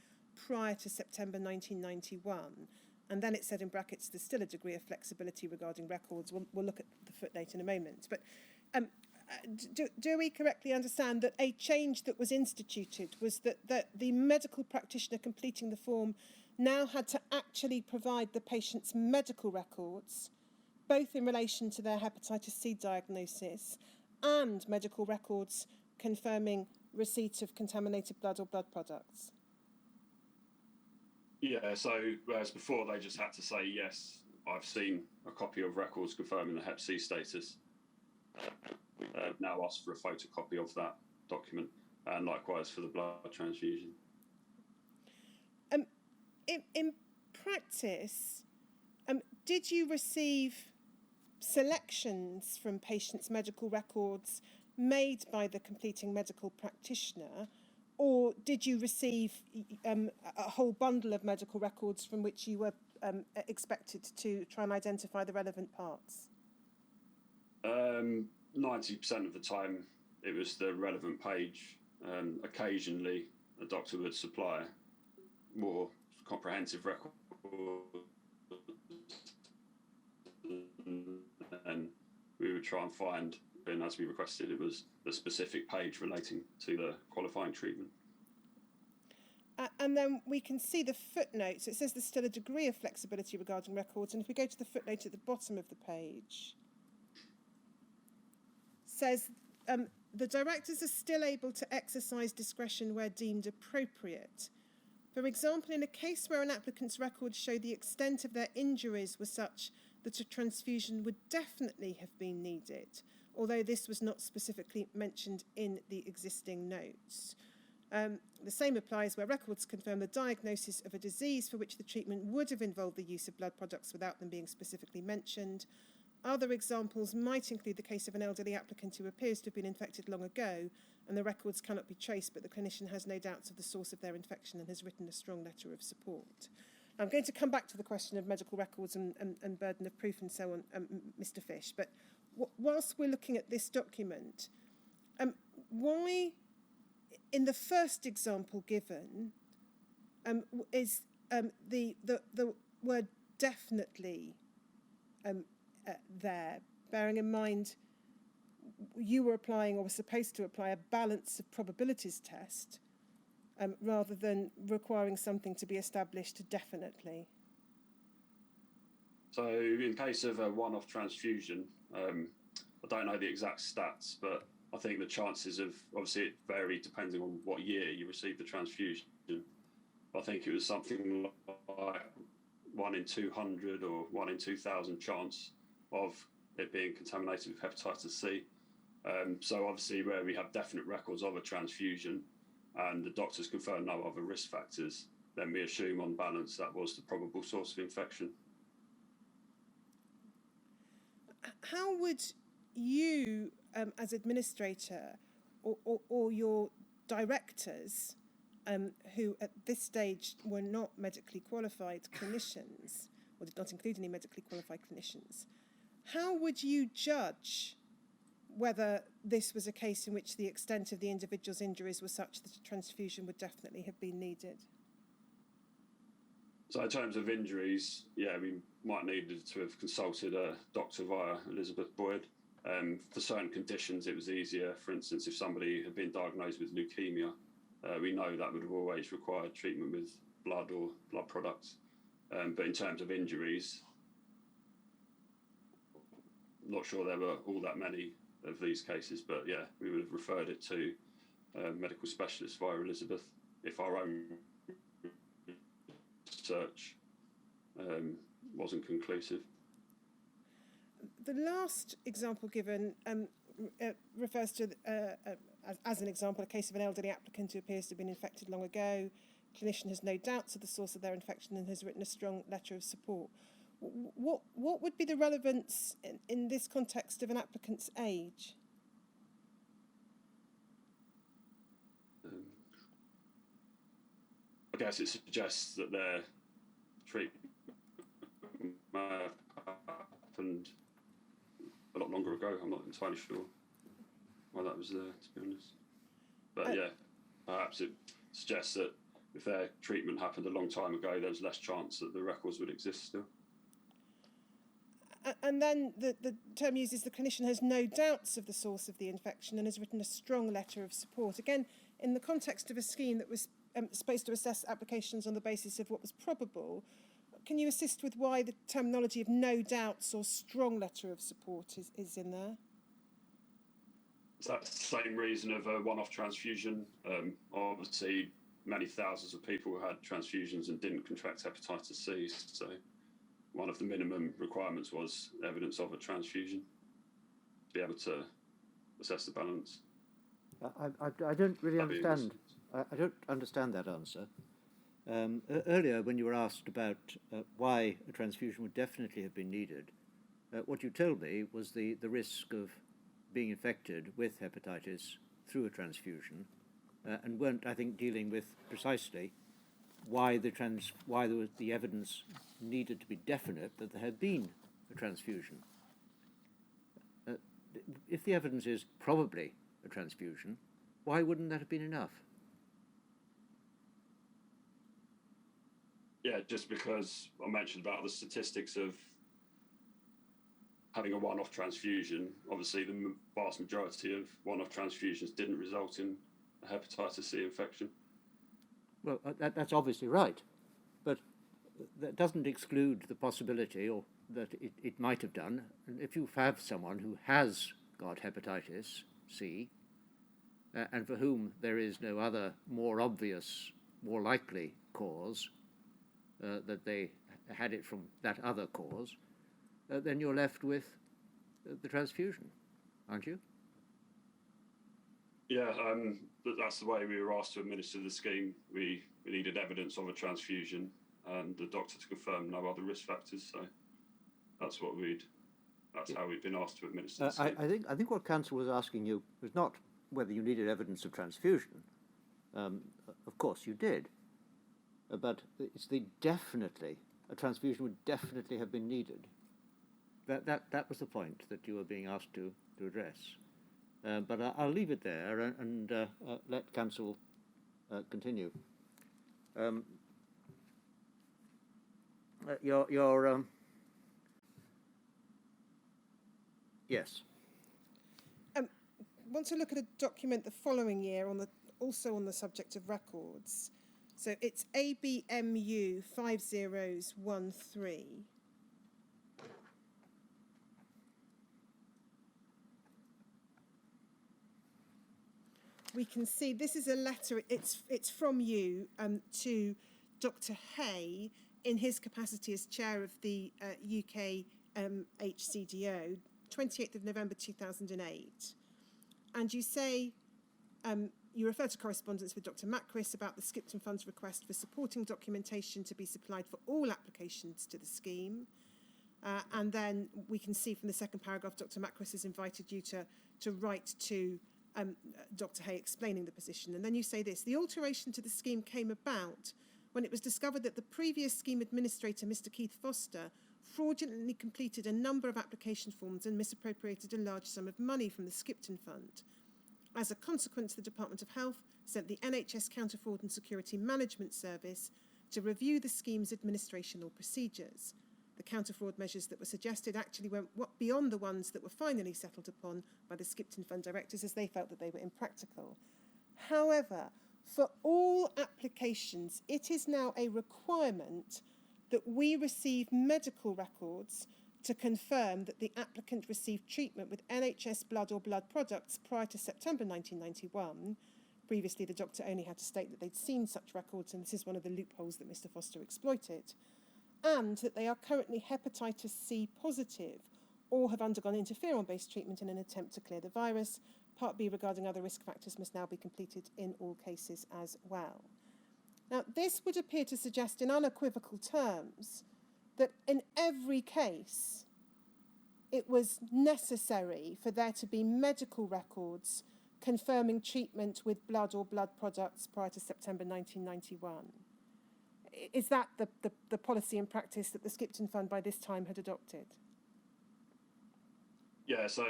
prior to September 1991. And then it said in brackets, there's still a degree of flexibility regarding records. We'll look at the footnote in a moment. But do we correctly understand that a change that was instituted was that the medical practitioner completing the form now had to actually provide the patient's medical records, both in relation to their hepatitis C diagnosis and medical records confirming receipt of contaminated blood or blood products? Yeah, so whereas before they just had to say, yes, I've seen a copy of records confirming the Hep C status, we now ask for a photocopy of that document, and likewise for the blood transfusion. In practice, did you receive selections from patients' medical records made by the completing medical practitioner, or did you receive a whole bundle of medical records from which you were expected to try and identify the relevant parts? 90% of the time it was the relevant page. Occasionally a doctor would supply more comprehensive records, and we would try and find, and as we requested, it was the specific page relating to the qualifying treatment. And then we can see the footnotes. It says there's still a degree of flexibility regarding records, and if we go to the footnote at the bottom of the page, it says the directors are still able to exercise discretion where deemed appropriate. For example, in a case where an applicant's records show the extent of their injuries were such that a transfusion would definitely have been needed, although this was not specifically mentioned in the existing notes. The same applies where records confirm the diagnosis of a disease for which the treatment would have involved the use of blood products without them being specifically mentioned. Other examples might include the case of an elderly applicant who appears to have been infected long ago, and the records cannot be traced, but the clinician has no doubts of the source of their infection and has written a strong letter of support. Now, I'm going to come back to the question of medical records and burden of proof and so on, Mr. Fish, but whilst we're looking at this document, why, in the first example given, is the word definitely there, bearing in mind you were applying or were supposed to apply a balance of probabilities test rather than requiring something to be established definitely? So in case of a one-off transfusion, I don't know the exact stats, but I think the chances of, obviously it varied depending on what year you received the transfusion. I think it was something like 1 in 200 or 1 in 2,000 chance of it being contaminated with hepatitis C. So obviously where we have definite records of a transfusion and the doctors confirm no other risk factors, then we assume on balance that was the probable source of infection. How would you, as administrator, or your directors, who at this stage were not medically qualified clinicians, or did not include any medically qualified clinicians, how would you judge whether this was a case in which the extent of the individual's injuries were such that a transfusion would definitely have been needed? So in terms of injuries, yeah, we might needed to have consulted a doctor via Elizabeth Boyd. For certain conditions, it was easier. For instance, if somebody had been diagnosed with leukemia, we know that would have always required treatment with blood or blood products. But in terms of injuries, not sure there were all that many of these cases, but yeah, we would have referred it to medical specialists via Elizabeth if our own search wasn't conclusive. The last example given refers to, as an example, a case of an elderly applicant who appears to have been infected long ago. Clinician has no doubts of the source of their infection and has written a strong letter of support. What would be the relevance in this context of an applicant's age? I guess it suggests that their treatment may have happened a lot longer ago. I'm not entirely sure why that was there, to be honest. But yeah, perhaps it suggests that if their treatment happened a long time ago, there's less chance that the records would exist still. And then the term uses the clinician has no doubts of the source of the infection and has written a strong letter of support. Again, in the context of a scheme that was supposed to assess applications on the basis of what was probable, can you assist with why the terminology of no doubts or strong letter of support is in there? Is that the same reason of a one-off transfusion? Obviously, many thousands of people had transfusions and didn't contract hepatitis C, so one of the minimum requirements was evidence of a transfusion to be able to assess the balance. I don't really understand. I don't understand that answer. Earlier, when you were asked about why a transfusion would definitely have been needed, what you told me was the risk of being infected with hepatitis through a transfusion, and weren't, I think, dealing with precisely why the evidence needed to be definite that there had been a transfusion. If the evidence is probably a transfusion, why wouldn't that have been enough? Yeah, just because I mentioned about the statistics of having a one-off transfusion. Obviously, the vast majority of one-off transfusions didn't result in a hepatitis C infection. Well, that's obviously right, but that doesn't exclude the possibility, or that it might have done. And if you have someone who has got hepatitis C, and for whom there is no other more obvious, more likely cause, that they had it from that other cause, then you're left with the transfusion, aren't you? Yeah, that's the way we were asked to administer the scheme. We needed evidence of a transfusion and the doctor to confirm no other risk factors. So that's how we've been asked to administer the scheme. I think what counsel was asking you was not whether you needed evidence of transfusion. Of course you did, but it's a transfusion would definitely have been needed. That was the point that you were being asked to address. But I'll leave it there and let counsel continue. Yes. Want to look at a document the following year also on the subject of records. So it's ABMU 5013. We can see this is a letter. It's from you to Dr. Hay in his capacity as chair of the UK HCDO, 28th of November 2008. And you say, you refer to correspondence with Dr. Macris about the Skipton Fund's request for supporting documentation to be supplied for all applications to the scheme. And then we can see from the second paragraph, Dr. Macris has invited you to write to Dr. Hay explaining the position. And then you say this: the alteration to the scheme came about when it was discovered that the previous scheme administrator, Mr. Keith Foster, fraudulently completed a number of application forms and misappropriated a large sum of money from the Skipton Fund. As a consequence, the Department of Health sent the NHS Counter-Fraud and Security Management Service to review the scheme's administration or procedures. The counter-fraud measures that were suggested actually went beyond the ones that were finally settled upon by the Skipton Fund directors, as they felt that they were impractical. However, for all applications, it is now a requirement that we receive medical records to confirm that the applicant received treatment with NHS blood or blood products prior to September 1991. Previously, the doctor only had to state that they'd seen such records, and this is one of the loopholes that Mr. Foster exploited, and that they are currently hepatitis C positive or have undergone interferon-based treatment in an attempt to clear the virus. Part B regarding other risk factors must now be completed in all cases as well. Now, this would appear to suggest in unequivocal terms that in every case it was necessary for there to be medical records confirming treatment with blood or blood products prior to September 1991. Is that the policy and practice that the Skipton Fund by this time had adopted? Yeah, so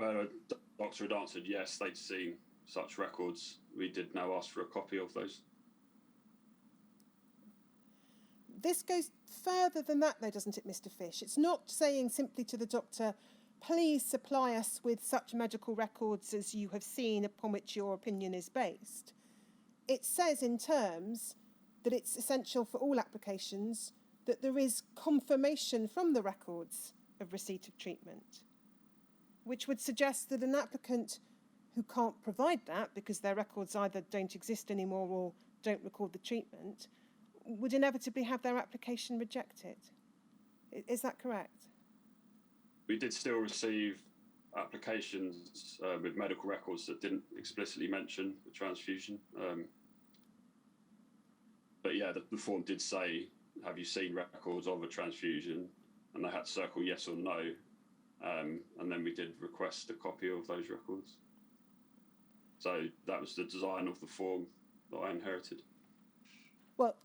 a doctor had answered yes, they'd seen such records. We did now ask for a copy of those. This goes further than that, though, doesn't it, Mr. Fish? It's not saying simply to the doctor, please supply us with such medical records as you have seen upon which your opinion is based. It says in terms that it's essential for all applications that there is confirmation from the records of receipt of treatment, which would suggest that an applicant who can't provide that because their records either don't exist anymore or don't record the treatment would inevitably have their application rejected. Is that correct? We did still receive applications with medical records that didn't explicitly mention the transfusion. But yeah, the form did say, have you seen records of a transfusion? And they had to circle yes or no. And then we did request a copy of those records. So that was the design of the form that I inherited. Well,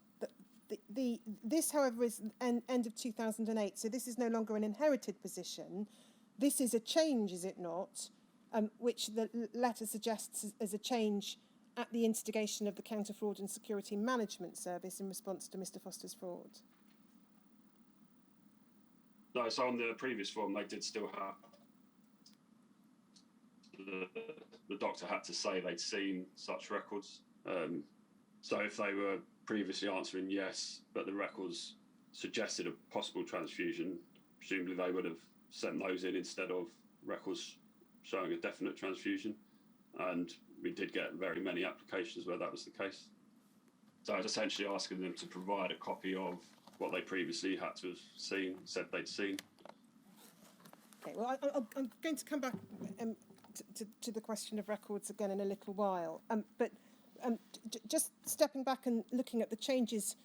this, however, is end of 2008, so this is no longer an inherited position. This is a change, is it not, which the letter suggests as a change at the instigation of the Counter Fraud and Security Management Service in response to Mr. Foster's fraud. No, so on the previous form, they did still have... The doctor had to say they'd seen such records. So if they were previously answering yes, but the records suggested a possible transfusion, presumably they would have sent those in instead of records showing a definite transfusion. And we did get very many applications where that was the case. So I was essentially asking them to provide a copy of what they previously had to have seen, said they'd seen. Okay, well, I'm going to come back to the question of records again in a little while. But just stepping back and looking at the changes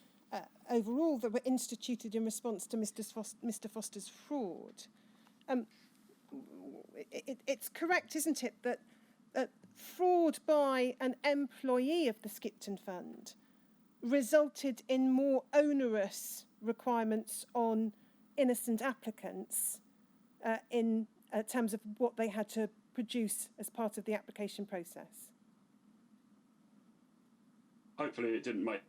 overall that were instituted in response to Mr. Foster's fraud, it's correct, isn't it, that fraud by an employee of the Skipton Fund resulted in more onerous requirements on innocent applicants in terms of what they had to produce as part of the application process? Hopefully it didn't make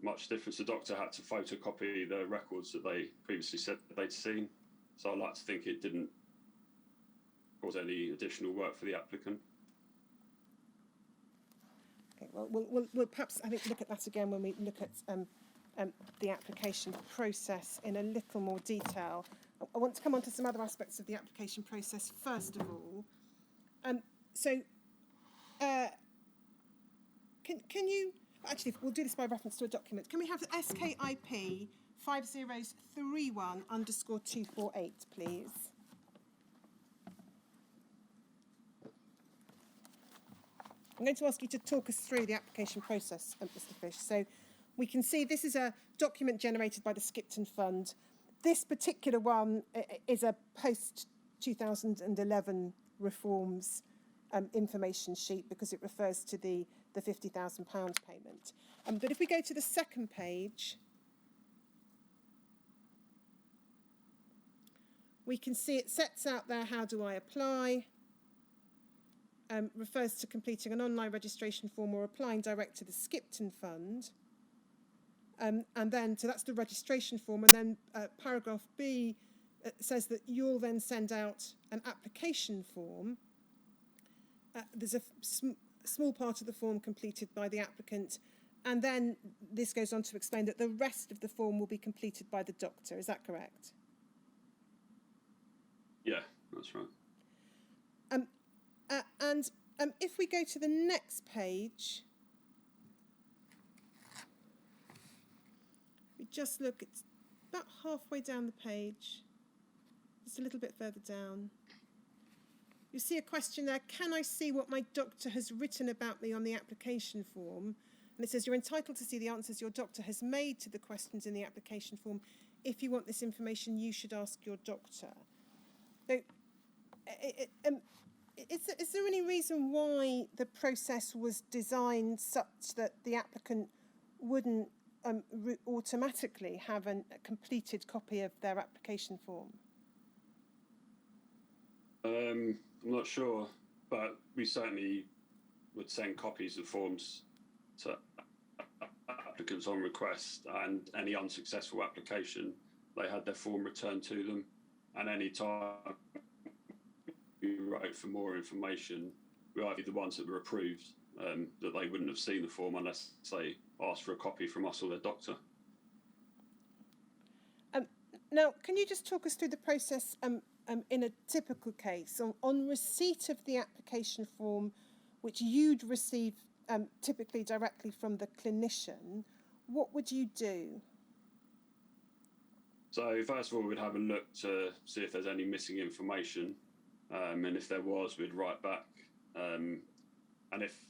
much difference. The doctor had to photocopy the records that they previously said they'd seen. So I'd like to think it didn't cause any additional work for the applicant. Okay, well, we'll perhaps, I think, look at that again when we look at the application process in a little more detail. I want to come on to some other aspects of the application process first of all. Can you, actually, we'll do this by reference to a document. Can we have the SKIP 5031_248, please? I'm going to ask you to talk us through the application process, Mr. Fish. So we can see this is a document generated by the Skipton Fund. This particular one is a post-2011 reforms information sheet because it refers to the £50,000 payment. But if we go to the second page, we can see it sets out there how do I apply, refers to completing an online registration form or applying direct to the Skipton Fund. And then, so that's the registration form, and then paragraph B says that you'll then send out an application form. There's a small part of the form completed by the applicant, and then this goes on to explain that the rest of the form will be completed by the doctor. Is that correct? Yeah, that's right. And if we go to the next page, we just look, it's about halfway down the page, just a little bit further down. You see a question there, can I see what my doctor has written about me on the application form? And it says you're entitled to see the answers your doctor has made to the questions in the application form if you want this information, you should ask your doctor. So, is there any reason why the process was designed such that the applicant wouldn't automatically have a completed copy of their application form? I'm not sure, but we certainly would send copies of forms to applicants on request, and any unsuccessful application, they had their form returned to them. And any time we wrote for more information, we either the ones that were approved, that they wouldn't have seen the form unless they asked for a copy from us or their doctor. Now, can you just talk us through the process in a typical case? On receipt of the application form, which you'd receive typically directly from the clinician, what would you do? So first of all, we'd have a look to see if there's any missing information, and if there was, we'd write back. And if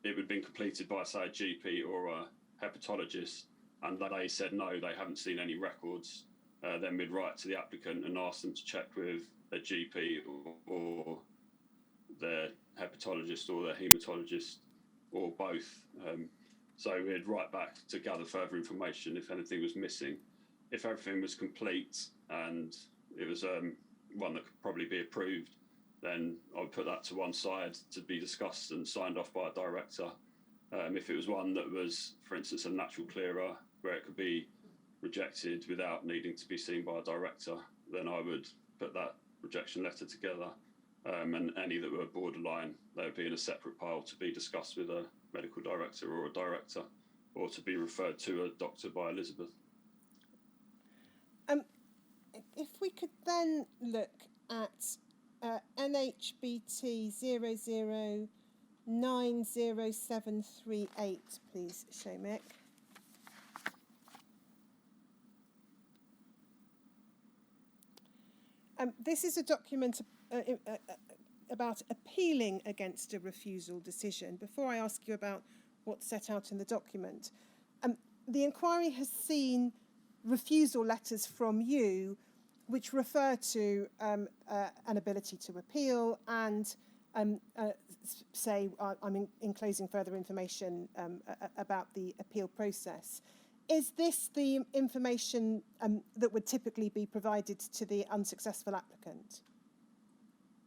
it would have been completed by, say, a GP or a hepatologist, and they said no, they haven't seen any records, then we'd write to the applicant and ask them to check with a GP or their hepatologist or their haematologist or both. So we'd write back to gather further information if anything was missing. If everything was complete and it was one that could probably be approved, then I would put that to one side to be discussed and signed off by a director. If it was one that was, for instance, a natural clearer where it could be rejected without needing to be seen by a director, then I would put that rejection letter together. And any that were borderline, they would be in a separate pile to be discussed with a medical director or a director, or to be referred to a doctor by Elizabeth. If we could then look at NHBT 00907338, please, Shomik. This is a document about appealing against a refusal decision. Before I ask you about what's set out in the document, the inquiry has seen refusal letters from you which refer to an ability to appeal and say, I'm enclosing further information about the appeal process. Is this the information that would typically be provided to the unsuccessful applicant?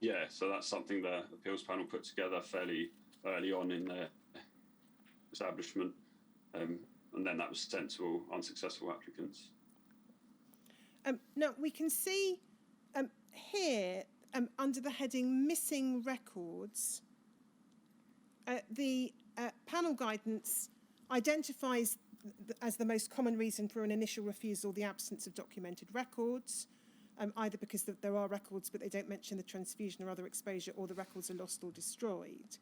Yeah, so that's something the appeals panel put together fairly early on in their establishment, and then that was sent to all unsuccessful applicants. Now, we can see here, under the heading Missing Records, the panel guidance identifies as the most common reason for an initial refusal the absence of documented records, either because there are records but they don't mention the transfusion or other exposure, or the records are lost or destroyed.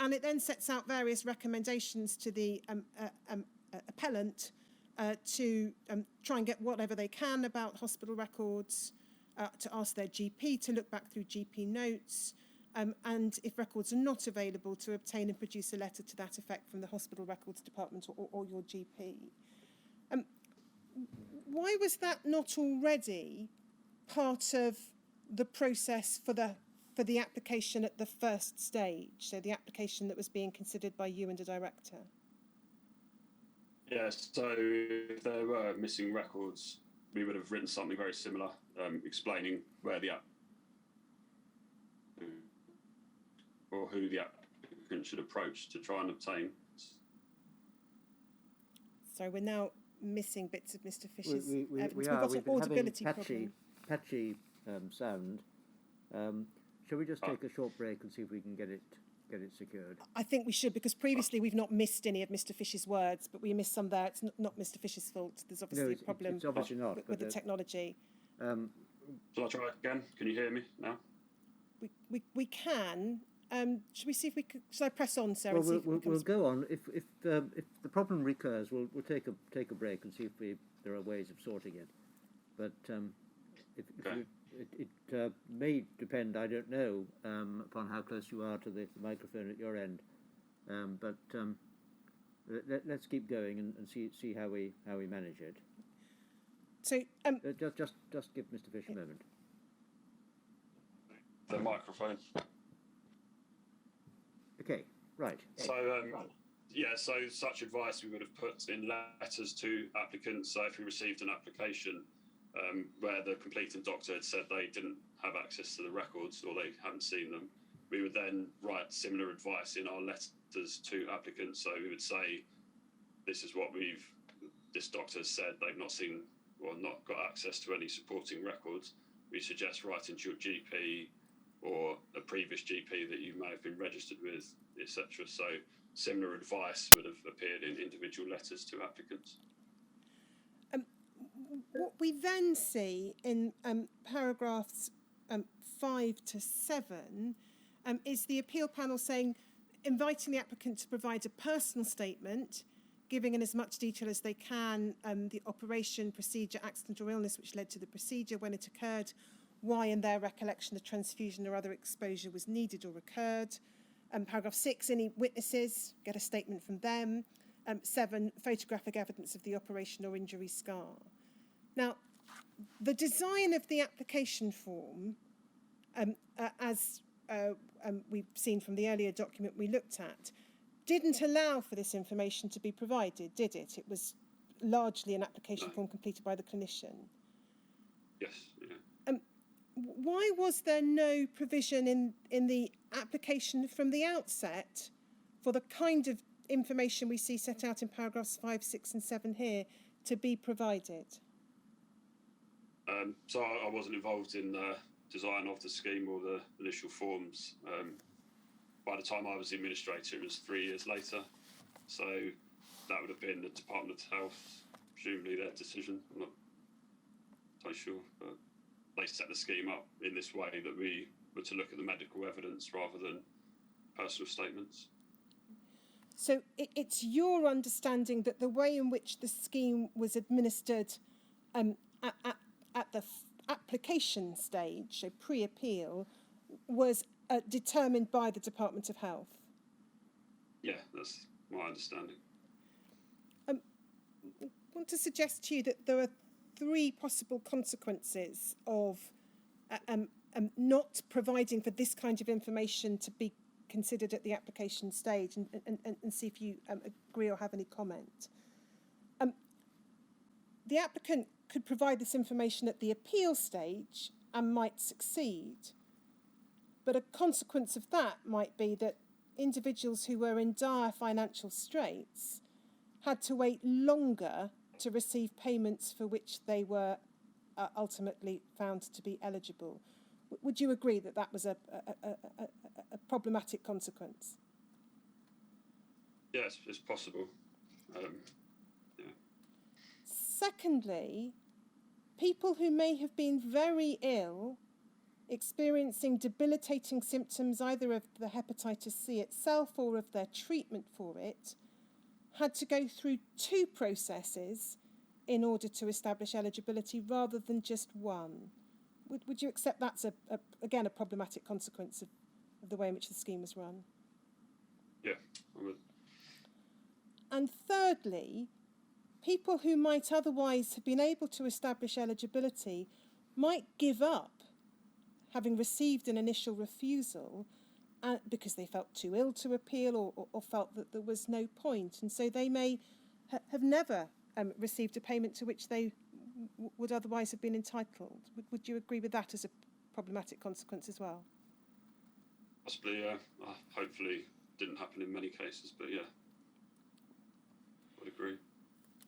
And it then sets out various recommendations to the appellant to try and get whatever they can about hospital records, to ask their GP to look back through GP notes, and if records are not available, to obtain and produce a letter to that effect from the hospital records department or your GP. Why was that not already part of the process for the application at the first stage, so the application that was being considered by you and a director? Yes, so if there were missing records, we would have written something very similar, explaining where the or who the applicant should approach to try and obtain. So we're now missing bits of Mr. Fisher's evidence. We've got an audibility problem. Patchy sound. Shall we just take a short break and see if we can get it secured? I think we should, because previously we've not missed any of Mr. Fisher's words, but we missed some there. It's not Mr. Fisher's fault. There's obviously a problem it's obviously not, with the technology. Shall I try again? Can you hear me now? We can. Should we see if we could? Shall I press on, Sarah? Well, we'll go on. If the problem recurs, we'll take a break and see if there are ways of sorting it. But it may depend, I don't know, upon how close you are to the microphone at your end. But let's keep going and see how we manage it. So, Just give Mr. Fish a moment. The microphone. Okay, right. So, so such advice we would have put in letters to applicants. So if we received an application where the completing doctor had said they didn't have access to the records or they hadn't seen them, we would then write similar advice in our letters to applicants. So we would say, this is what this doctor has said, they've not seen or not got access to any supporting records. We suggest writing to your GP or a previous GP that you may have been registered with, etc. So similar advice would have appeared in individual letters to applicants. what we then see in paragraphs 5 to 7 is the appeal panel inviting the applicant to provide a personal statement, giving in as much detail as they can the operation, procedure, accident or illness which led to the procedure, when it occurred, why in their recollection the transfusion or other exposure was needed or occurred. Paragraph 6, any witnesses, get a statement from them. 7, photographic evidence of the operation or injury scar. Now, the design of the application form, as we've seen from the earlier document we looked at, didn't allow for this information to be provided, did it? It was largely an application form completed by the clinician. Yes, yeah. Why was there no provision in the application from the outset for the kind of information we see set out in paragraphs 5, 6 and 7 here to be provided? So I wasn't involved in the design of the scheme or the initial forms. By the time I was the administrator, it was 3 years later. So that would have been the Department of Health, presumably their decision. I'm not entirely sure, but they set the scheme up in this way that we were to look at the medical evidence rather than personal statements. So it's your understanding that the way in which the scheme was administered at the application stage, so pre-appeal, was determined by the Department of Health? Yeah, that's my understanding. I want to suggest to you that there are 3 possible consequences of not providing for this kind of information to be considered at the application stage, and see if you agree or have any comment. The applicant could provide this information at the appeal stage and might succeed, but a consequence of that might be that individuals who were in dire financial straits had to wait longer to receive payments for which they were ultimately found to be eligible. Would you agree that that was a problematic consequence? Yes, it's possible. Yeah. Secondly, people who may have been very ill, experiencing debilitating symptoms either of the hepatitis C itself or of their treatment for it, had to go through 2 processes in order to establish eligibility rather than just one. Would you accept that's, again, a problematic consequence of the way in which the scheme was run? Yeah, I would. And thirdly, people who might otherwise have been able to establish eligibility might give up having received an initial refusal because they felt too ill to appeal or felt that there was no point. And so they may have never received a payment to which they would otherwise have been entitled. Would you agree with that as a problematic consequence as well? Possibly, yeah. Hopefully didn't happen in many cases, but yeah, I would agree.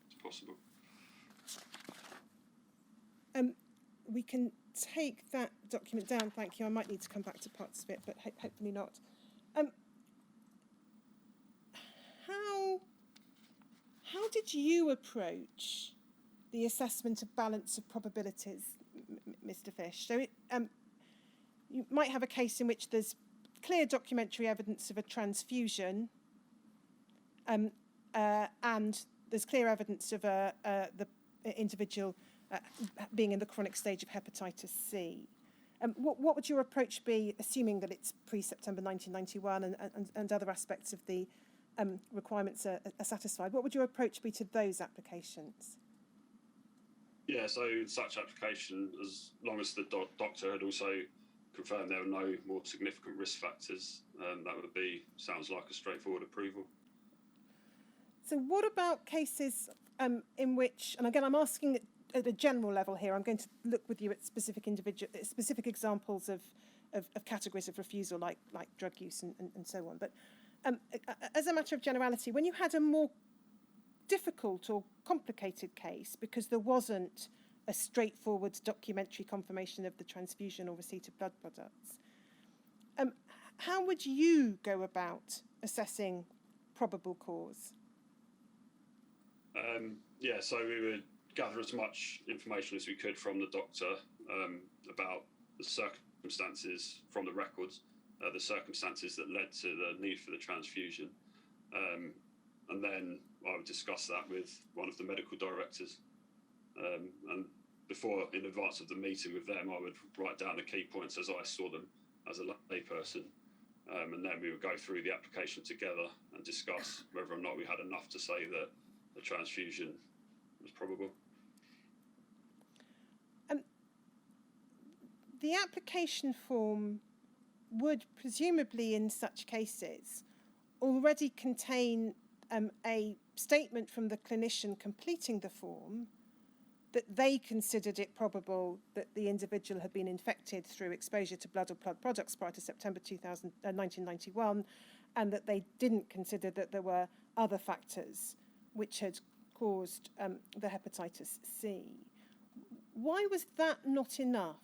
It's possible. We can take that document down, thank you. I might need to come back to parts of it, but hopefully not. How did you approach the assessment of balance of probabilities, Mr. Fish? So you might have a case in which there's clear documentary evidence of a transfusion, and there's clear evidence of the individual being in the chronic stage of hepatitis C. What would your approach be, assuming that it's pre-September 1991 and other aspects of the requirements are satisfied? What would your approach be to those applications? Yeah, so such application, as long as the doctor had also confirmed there were no more significant risk factors, that would be, sounds like a straightforward approval. So what about cases in which, and again, I'm asking at a general level here, I'm going to look with you at specific examples of categories of refusal, like drug use and so on. But as a matter of generality, when you had a more difficult or complicated case because there wasn't a straightforward documentary confirmation of the transfusion or receipt of blood products, how would you go about assessing probable cause? Yeah, so we would gather as much information as we could from the doctor about the circumstances from the records, the circumstances that led to the need for the transfusion. And then I would discuss that with one of the medical directors. And before, in advance of the meeting with them, I would write down the key points as I saw them as a layperson. And then we would go through the application together and discuss whether or not we had enough to say that the transfusion was probable. The application form would presumably, in such cases, already contain a statement from the clinician completing the form that they considered it probable that the individual had been infected through exposure to blood or blood products prior to September 1991, and that they didn't consider that there were other factors which had caused the hepatitis C. Why was that not enough?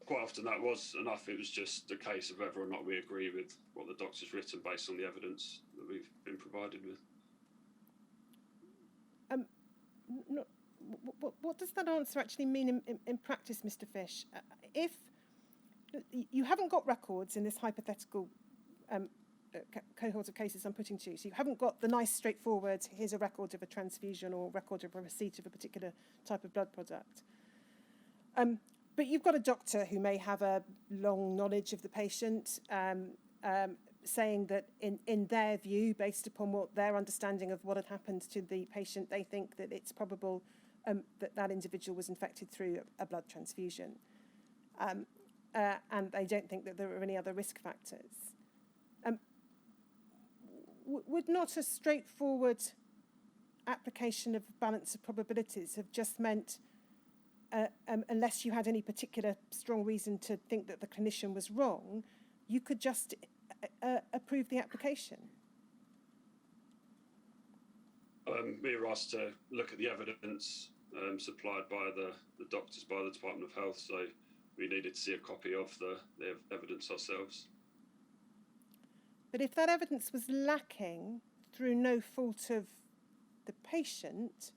Quite often that was enough. It was just a case of whether or not we agree with what the doctor's written based on the evidence that we've been provided with. What does that answer actually mean in practice, Mr. Fish? If you haven't got records in this hypothetical cohort of cases I'm putting to you, so you haven't got the nice straightforward, here's a record of a transfusion or record of a receipt of a particular type of blood product. But you've got a doctor who may have a long knowledge of the patient, saying that in their view, based upon what their understanding of what had happened to the patient, they think that it's probable that that individual was infected through a blood transfusion. And they don't think that there are any other risk factors. Would not a straightforward application of balance of probabilities have just meant, unless you had any particular strong reason to think that the clinician was wrong, you could just approve the application? We were asked to look at the evidence supplied by the doctors, by the Department of Health, so we needed to see a copy of the evidence ourselves. But if that evidence was lacking through no fault of the patient,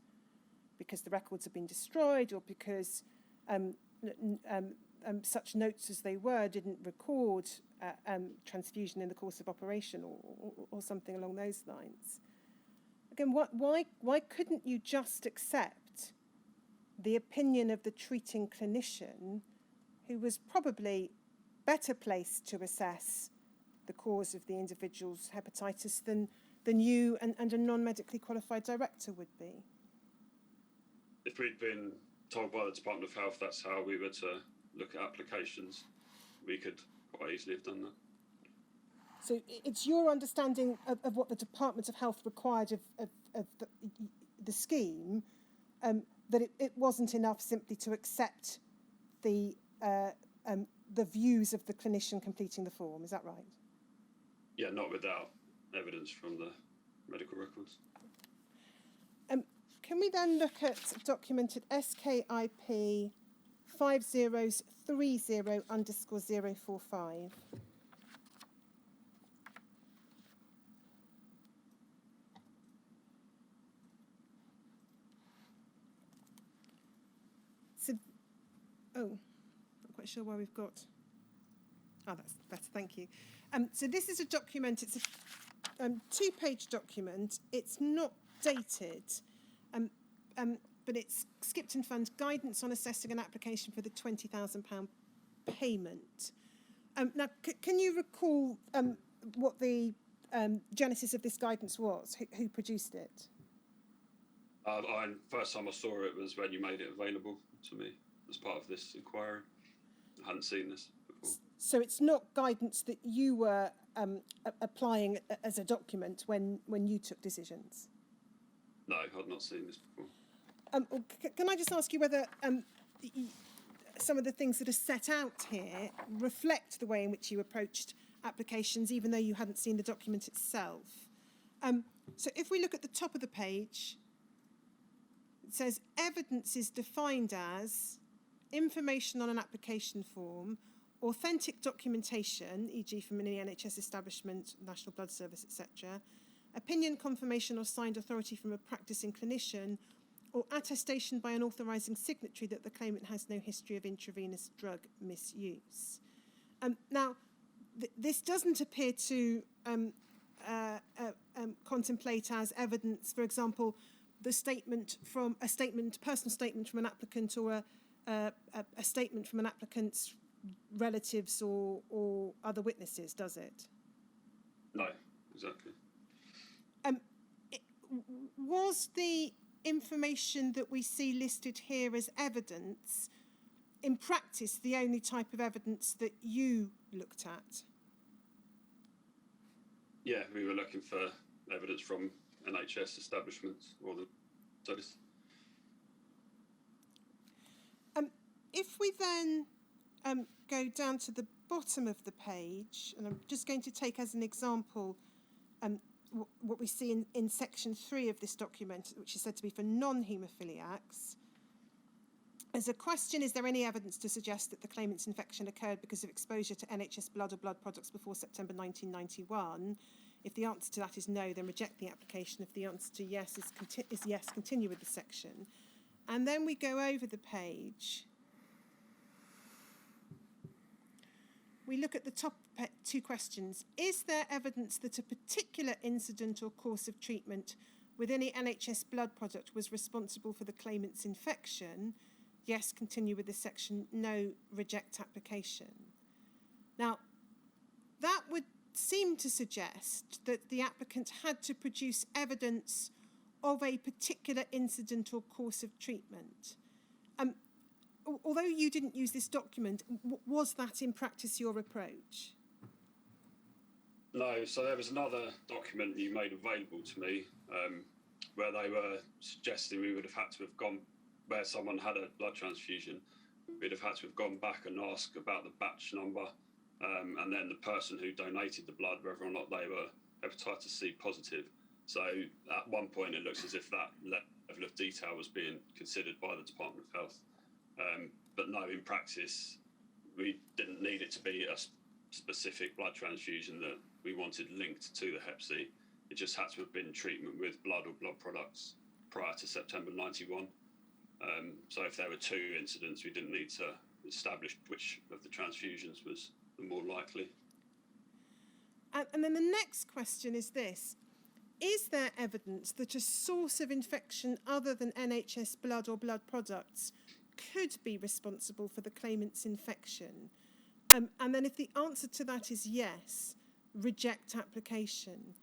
because the records have been destroyed or because such notes as they were didn't record transfusion in the course of operation or something along those lines. Again, why couldn't you just accept the opinion of the treating clinician, who was probably better placed to assess the cause of the individual's hepatitis than you and a non-medically qualified director would be? If we'd been told by the Department of Health that's how we were to look at applications, we could quite easily have done that. So it's your understanding of what the Department of Health required of the scheme, that it wasn't enough simply to accept the views of the clinician completing the form. Is that right? Yeah, not without evidence from the medical records. Can we then look at documented SKIP 5030_045? So, not quite sure why we've got. Oh, that's better. Thank you. So this is a document. It's a two-page document. It's not dated. But it's Skipton Fund guidance on assessing an application for the £20,000 payment. Now, can you recall what the genesis of this guidance was? Who produced it? First time I saw it was when you made it available to me as part of this inquiry. I hadn't seen this before. So it's not guidance that you were applying as a document when you took decisions? No, I'd not seen this before. Can I just ask you whether some of the things that are set out here reflect the way in which you approached applications, even though you hadn't seen the document itself? So if we look at the top of the page, it says evidence is defined as information on an application form, authentic documentation, e.g. from any NHS establishment, National Blood Service, etc., opinion, confirmation or signed authority from a practising clinician, or attestation by an authorising signatory that the claimant has no history of intravenous drug misuse. Now, this doesn't appear to contemplate as evidence, for example, the personal statement from an applicant, or a statement from an applicant's relatives or other witnesses, does it? No, exactly. Was the information that we see listed here as evidence, in practice, the only type of evidence that you looked at? Yeah, we were looking for evidence from NHS establishments or the studies. If we then go down to the bottom of the page, and I'm just going to take as an example what we see in section 3 of this document, which is said to be for non-haemophiliacs. As a question, is there any evidence to suggest that the claimant's infection occurred because of exposure to NHS blood or blood products before September 1991? If the answer to that is no, then reject the application. If the answer to yes is yes, continue with the section. And then we go over the page. We look at the top two questions. Is there evidence that a particular incident or course of treatment with any NHS blood product was responsible for the claimant's infection? Yes, continue with this section. No, reject application. Now, that would seem to suggest that the applicant had to produce evidence of a particular incident or course of treatment. Although you didn't use this document, was that in practice your approach? No, so there was another document you made available to me where they were suggesting we would have had to have gone, where someone had a blood transfusion, we'd have had to have gone back and asked about the batch number, and then the person who donated the blood, whether or not they were hepatitis C positive. So at one point it looks as if that level of detail was being considered by the Department of Health. But no, in practice, we didn't need it to be a specific blood transfusion that we wanted linked to the Hep C. It just had to have been treatment with blood or blood products prior to September 91. So if there were two incidents, we didn't need to establish which of the transfusions was the more likely. And then the next question is this. Is there evidence that a source of infection other than NHS blood or blood products could be responsible for the claimant's infection? And then if the answer to that is yes, reject application.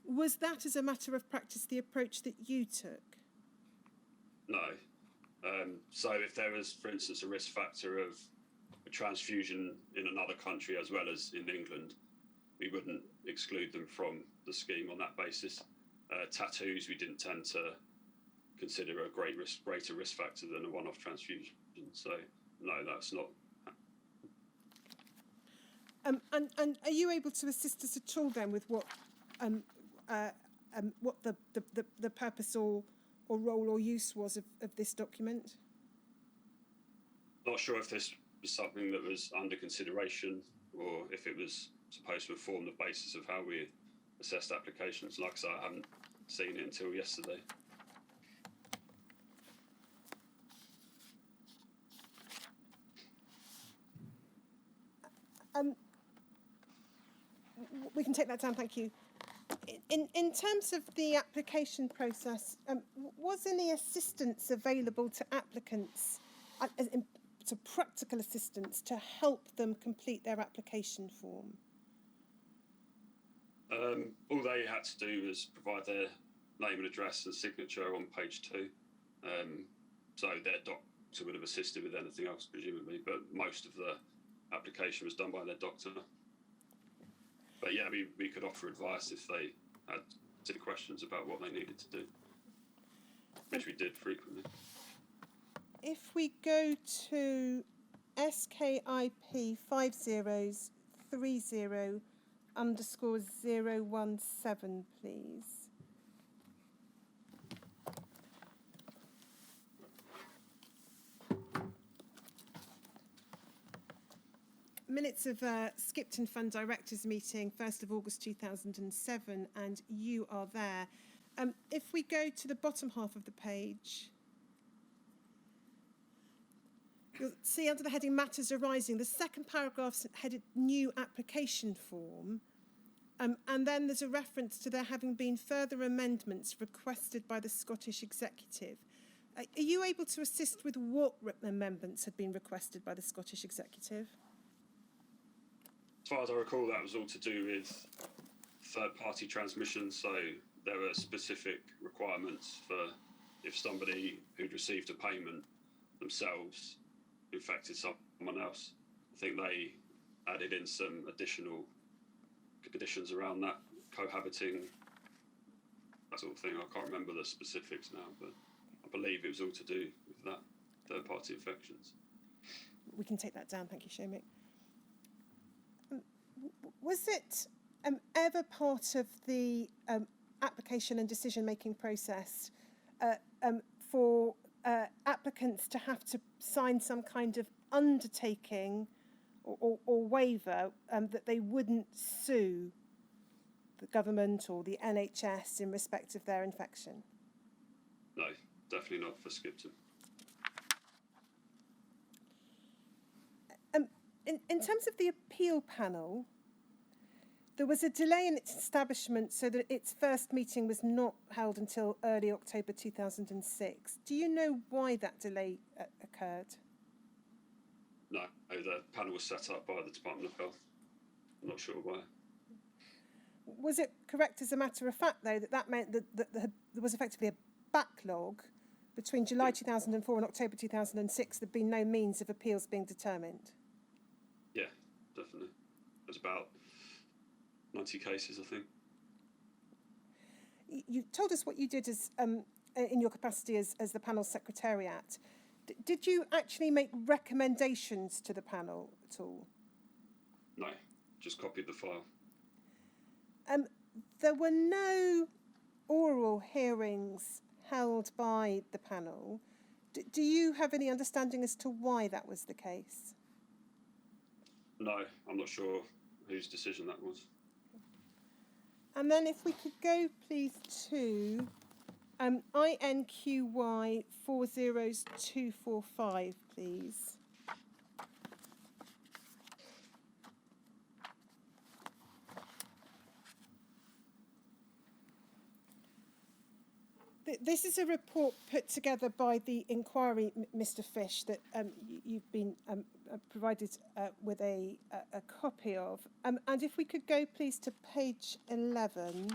Was that, as a matter of practice, the approach that you took? No. So if there was, for instance, a risk factor of a transfusion in another country as well as in England, we wouldn't exclude them from the scheme on that basis. Tattoos, we didn't tend to consider a greater risk factor than a one-off transfusion. So no, that's not. And are you able to assist us at all then with what the purpose or role or use was of this document? Not sure if this was something that was under consideration or if it was supposed to have formed the basis of how we assessed applications. Like I said, I haven't seen it until yesterday. We can take that down, thank you. In terms of the application process, was any assistance available to applicants, to practical assistance, to help them complete their application form? All they had to do was provide their name and address and signature on page 2. So their doctor would have assisted with anything else, presumably, but most of the application was done by their doctor. But yeah, we could offer advice if they had any questions about what they needed to do, which we did frequently. If we go to SKIP 5030_017, please. Minutes of Skipton Fund Directors meeting, 1st of August 2007, and you are there. If we go to the bottom half of the page, you'll see under the heading Matters Arising, the second paragraph's headed New Application Form, and then there's a reference to there having been further amendments requested by the Scottish Executive. Are you able to assist with what amendments had been requested by the Scottish Executive? As far as I recall, that was all to do with third-party transmission, so there were specific requirements for if somebody who'd received a payment themselves infected someone else. I think they added in some additional conditions around that, cohabiting, that sort of thing. I can't remember the specifics now, but I believe it was all to do with that, third-party infections. We can take that down, thank you, Shomik. Was it ever part of the application and decision-making process for applicants to have to sign some kind of undertaking or waiver that they wouldn't sue the government or the NHS in respect of their infection? No, definitely not for Skipton. In terms of the appeal panel, there was a delay in its establishment so that its first meeting was not held until early October 2006. Do you know why that delay occurred? No, the panel was set up by the Department of Health. I'm not sure why. Was it correct as a matter of fact, though, that meant that there was effectively a backlog between July 2004 and October 2006? There'd been no means of appeals being determined? Yeah, definitely. There's about 90 cases, I think. You told us what you did as in your capacity as the panel secretariat. Did you actually make recommendations to the panel at all? No, just copied the file. There were no oral hearings held by the panel. Do you have any understanding as to why that was the case? No, I'm not sure whose decision that was. And then if we could go, please, to INQY 40245, please. This is a report put together by the inquiry, Mr. Fish, that you've been provided with a copy of. And if we could go, please, to page 11.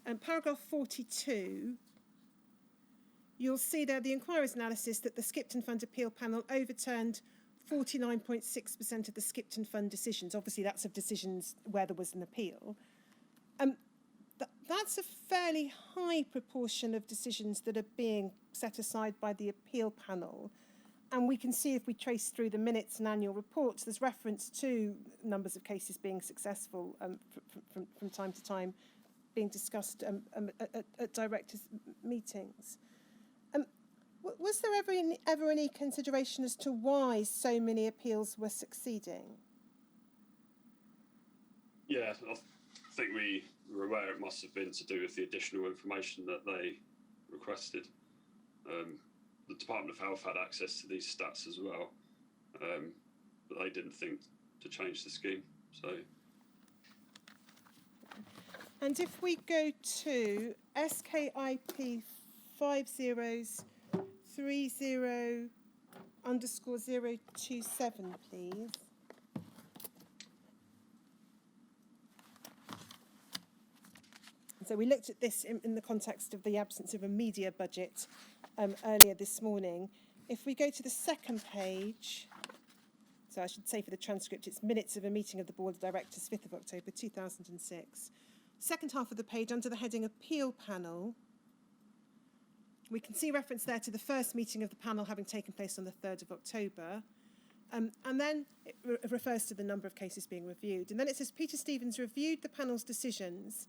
And paragraph 42, you'll see there the inquiry's analysis that the Skipton Fund Appeal Panel overturned 49.6% of the Skipton Fund decisions. Obviously, that's of decisions where there was an appeal. That's a fairly high proportion of decisions that are being set aside by the appeal panel. And we can see if we trace through the minutes and annual reports, there's reference to numbers of cases being successful from time to time, being discussed at directors' meetings. Was there ever any consideration as to why so many appeals were succeeding? Yeah, I think we were aware it must have been to do with the additional information that they requested. The Department of Health had access to these stats as well, but they didn't think to change the scheme. So. And if we go to SKIP 5030_027, please. And so we looked at this in the context of the absence of a media budget earlier this morning. If we go to the second page, so I should say for the transcript, it's minutes of a meeting of the Board of Directors, 5th of October 2006. Second half of the page, under the heading Appeal Panel, we can see reference there to the first meeting of the panel having taken place on the 3rd of October. And then it refers to the number of cases being reviewed. And then it says Peter Stevens reviewed the panel's decisions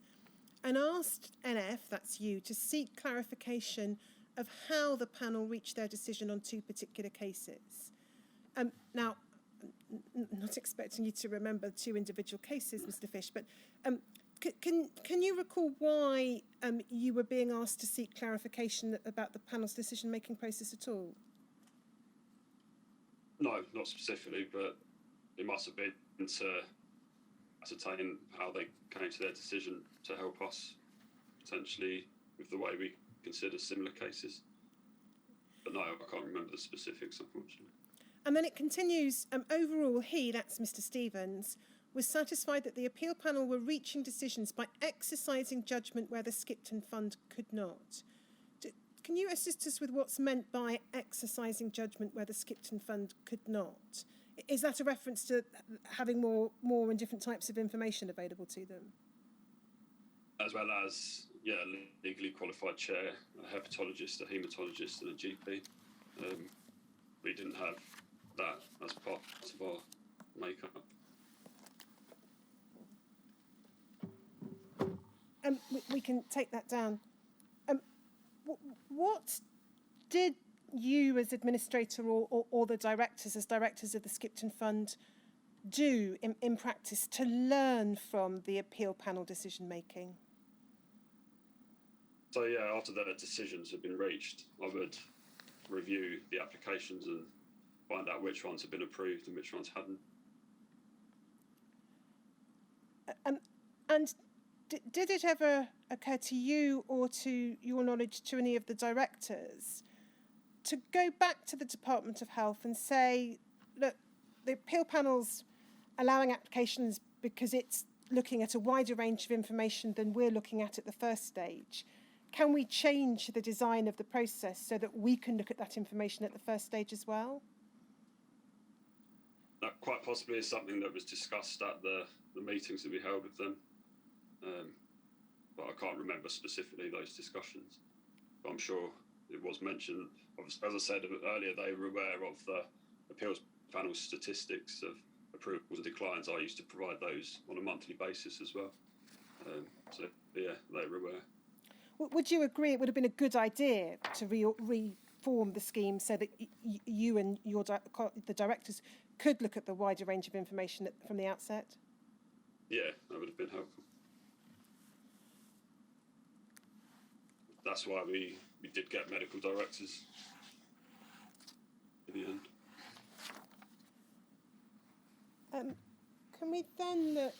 and asked NF, that's you, to seek clarification of how the panel reached their decision on 2 particular cases. Now, not expecting you to remember 2 individual cases, Mr. Fish, but can you recall why you were being asked to seek clarification about the panel's decision-making process at all? No, not specifically, but it must have been to ascertain how they came to their decision to help us potentially with the way we consider similar cases. But no, I can't remember the specifics, unfortunately. And then it continues, overall he, that's Mr. Stevens, was satisfied that the appeal panel were reaching decisions by exercising judgment where the Skipton Fund could not. Can you assist us with what's meant by exercising judgment where the Skipton Fund could not? Is that a reference to having more and different types of information available to them? As well as, yeah, a legally qualified chair, a hepatologist, a haematologist and a GP. We didn't have that as part of our makeup. We can take that down. What did you as administrator or the directors as directors of the Skipton Fund do in practice to learn from the appeal panel decision making? So yeah, after the decisions had been reached, I would review the applications and find out which ones had been approved and which ones hadn't. And did it ever occur to you or to your knowledge to any of the directors to go back to the Department of Health and say, look, the appeal panel's allowing applications because it's looking at a wider range of information than we're looking at the first stage. Can we change the design of the process so that we can look at that information at the first stage as well? That quite possibly is something that was discussed at the meetings that we held with them. But I can't remember specifically those discussions. But I'm sure it was mentioned. As I said earlier, they were aware of the appeals panel statistics of approvals and declines. I used to provide those on a monthly basis as well. So yeah, they were aware. Would you agree it would have been a good idea to reform the scheme so that you and the directors could look at the wider range of information from the outset? Yeah, that would have been helpful. That's why we did get medical directors in the end. Can we then look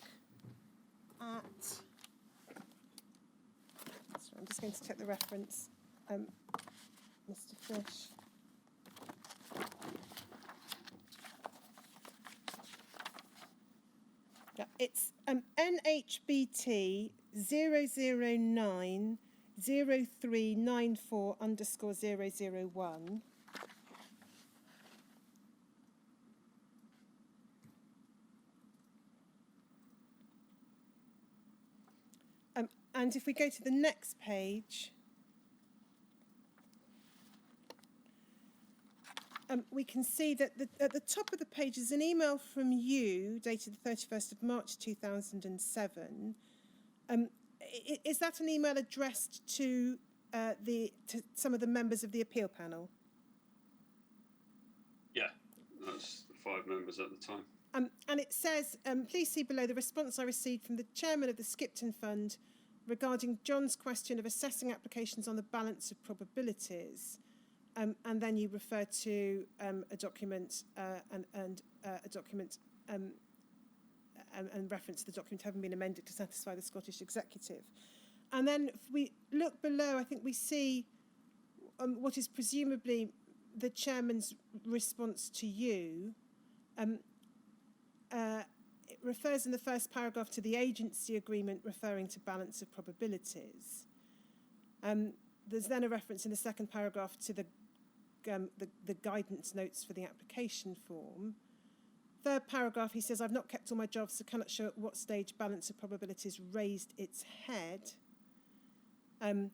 at... Sorry, I'm just going to take the reference, Mr. Fish. Yeah, it's NHBT 009 0394_001. And if we go to the next page, we can see that at the top of the page is an email from you dated the 31st of March 2007. Is that an email addressed to some of the members of the appeal panel? Yeah, that's the 5 members at the time. And it says, please see below the response I received from the chairman of the Skipton Fund regarding John's question of assessing applications on the balance of probabilities. And then you refer to a document and a document and reference the document having been amended to satisfy the Scottish Executive. And then if we look below, I think we see what is presumably the chairman's response to you, refers in the first paragraph to the agency agreement referring to balance of probabilities. There's then a reference in the second paragraph to the guidance notes for the application form. Third paragraph, he says, I've not kept all my jobs, so cannot show at what stage balance of probabilities raised its head. And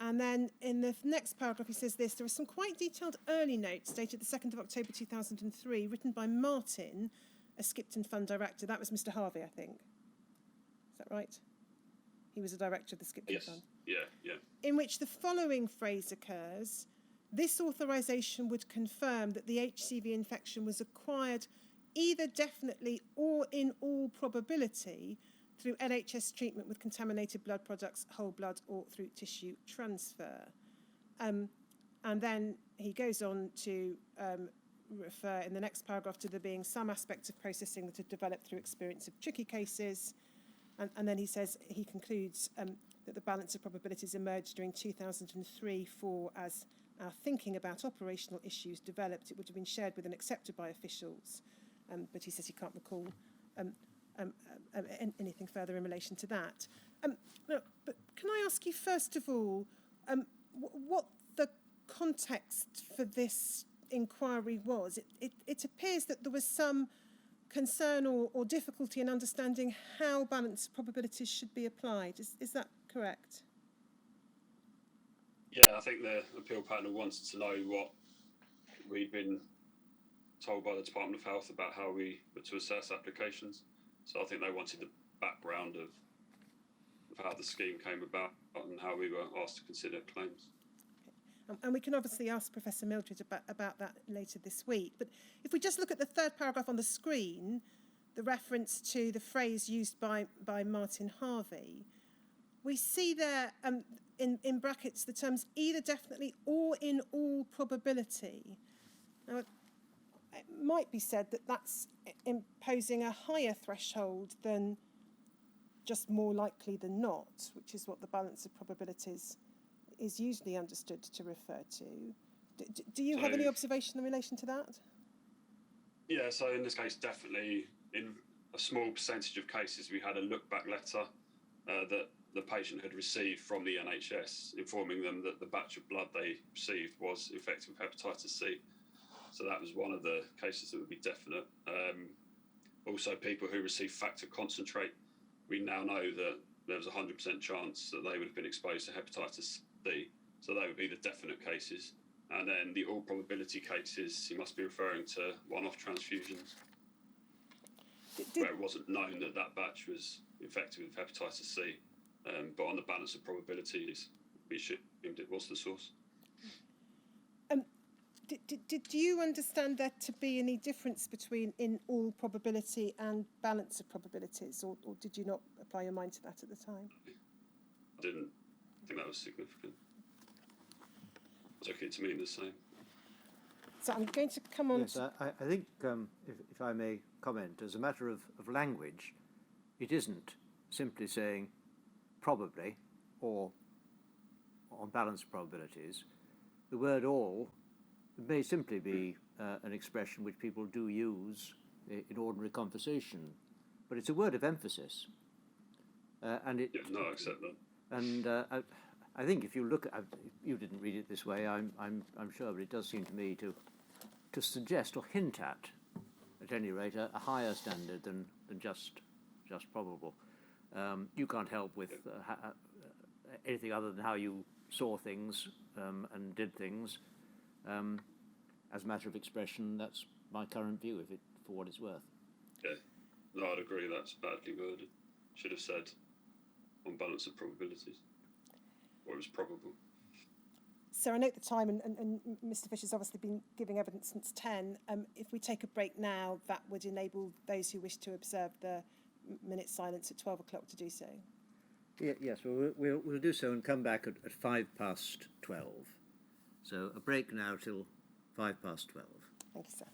then in the next paragraph, he says this, there are some quite detailed early notes dated the 2nd of October 2003, written by Martin, a Skipton fund director. That was Mr. Harvey, I think. Is that right? He was a director of the Skipton fund. Yeah. In which the following phrase occurs: this authorisation would confirm that the HCV infection was acquired either definitely or in all probability through NHS treatment with contaminated blood products, whole blood, or through tissue transfer. And then he goes on to refer in the next paragraph to there being some aspects of processing that have developed through experience of tricky cases. And then he says, he concludes that the balance of probabilities emerged during 2003-04 as our thinking about operational issues developed. It would have been shared with and accepted by officials. But he says he can't recall anything further in relation to that. No, but can I ask you, first of all, what the context for this inquiry was? It appears that there was some concern or difficulty in understanding how balanced probabilities should be applied. Is that correct? Yeah, I think the appeal panel wanted to know what we'd been told by the Department of Health about how we were to assess applications. So I think they wanted the background of how the scheme came about and how we were asked to consider claims. And we can obviously ask Professor Mildred about that later this week. But if we just look at the third paragraph on the screen, the reference to the phrase used by Martin Harvey, we see there in brackets the terms either definitely or in all probability. Now, it might be said that that's imposing a higher threshold than just more likely than not, which is what the balance of probabilities is usually understood to refer to. Do you have any observation in relation to that? Yeah, so in this case, definitely in a small percentage of cases, we had a look-back letter that the patient had received from the NHS, informing them that the batch of blood they received was infected with hepatitis C. So that was one of the cases that would be definite. Also, people who receive factor concentrate, we now know that there was a 100% chance that they would have been exposed to hepatitis C. So they would be the definite cases. And then the all probability cases, you must be referring to one-off transfusions, where it wasn't known that that batch was infected with hepatitis C. But on the balance of probabilities, we assumed it was the source. Did you understand there to be any difference between in all probability and balance of probabilities, or did you not apply your mind to that at the time? I didn't think that was significant. I took it to mean the same. So I'm going to come on. Yes, I think, if I may comment, as a matter of language, it isn't simply saying probably or on balance of probabilities. The word all may simply be an expression which people do use in ordinary conversation, but it's a word of emphasis. And it. Yeah, no, I accept that. And I think if you look at, you didn't read it this way, I'm sure, but it does seem to me to suggest or hint at any rate, a higher standard than just probable. You can't help with anything other than how you saw things and did things. As a matter of expression, that's my current view of it, for what it's worth. Yeah, no, I'd agree that's badly worded. Should have said on balance of probabilities, or it was probable. So I note the time, and Mr. Fisher's obviously been giving evidence since 10. If we take a break now, that would enable those who wish to observe the minute silence at 12 o'clock to do so. Yeah, yes, well, we'll do so and come back at 12:05. So a break now till 12:05. Thank you, sir.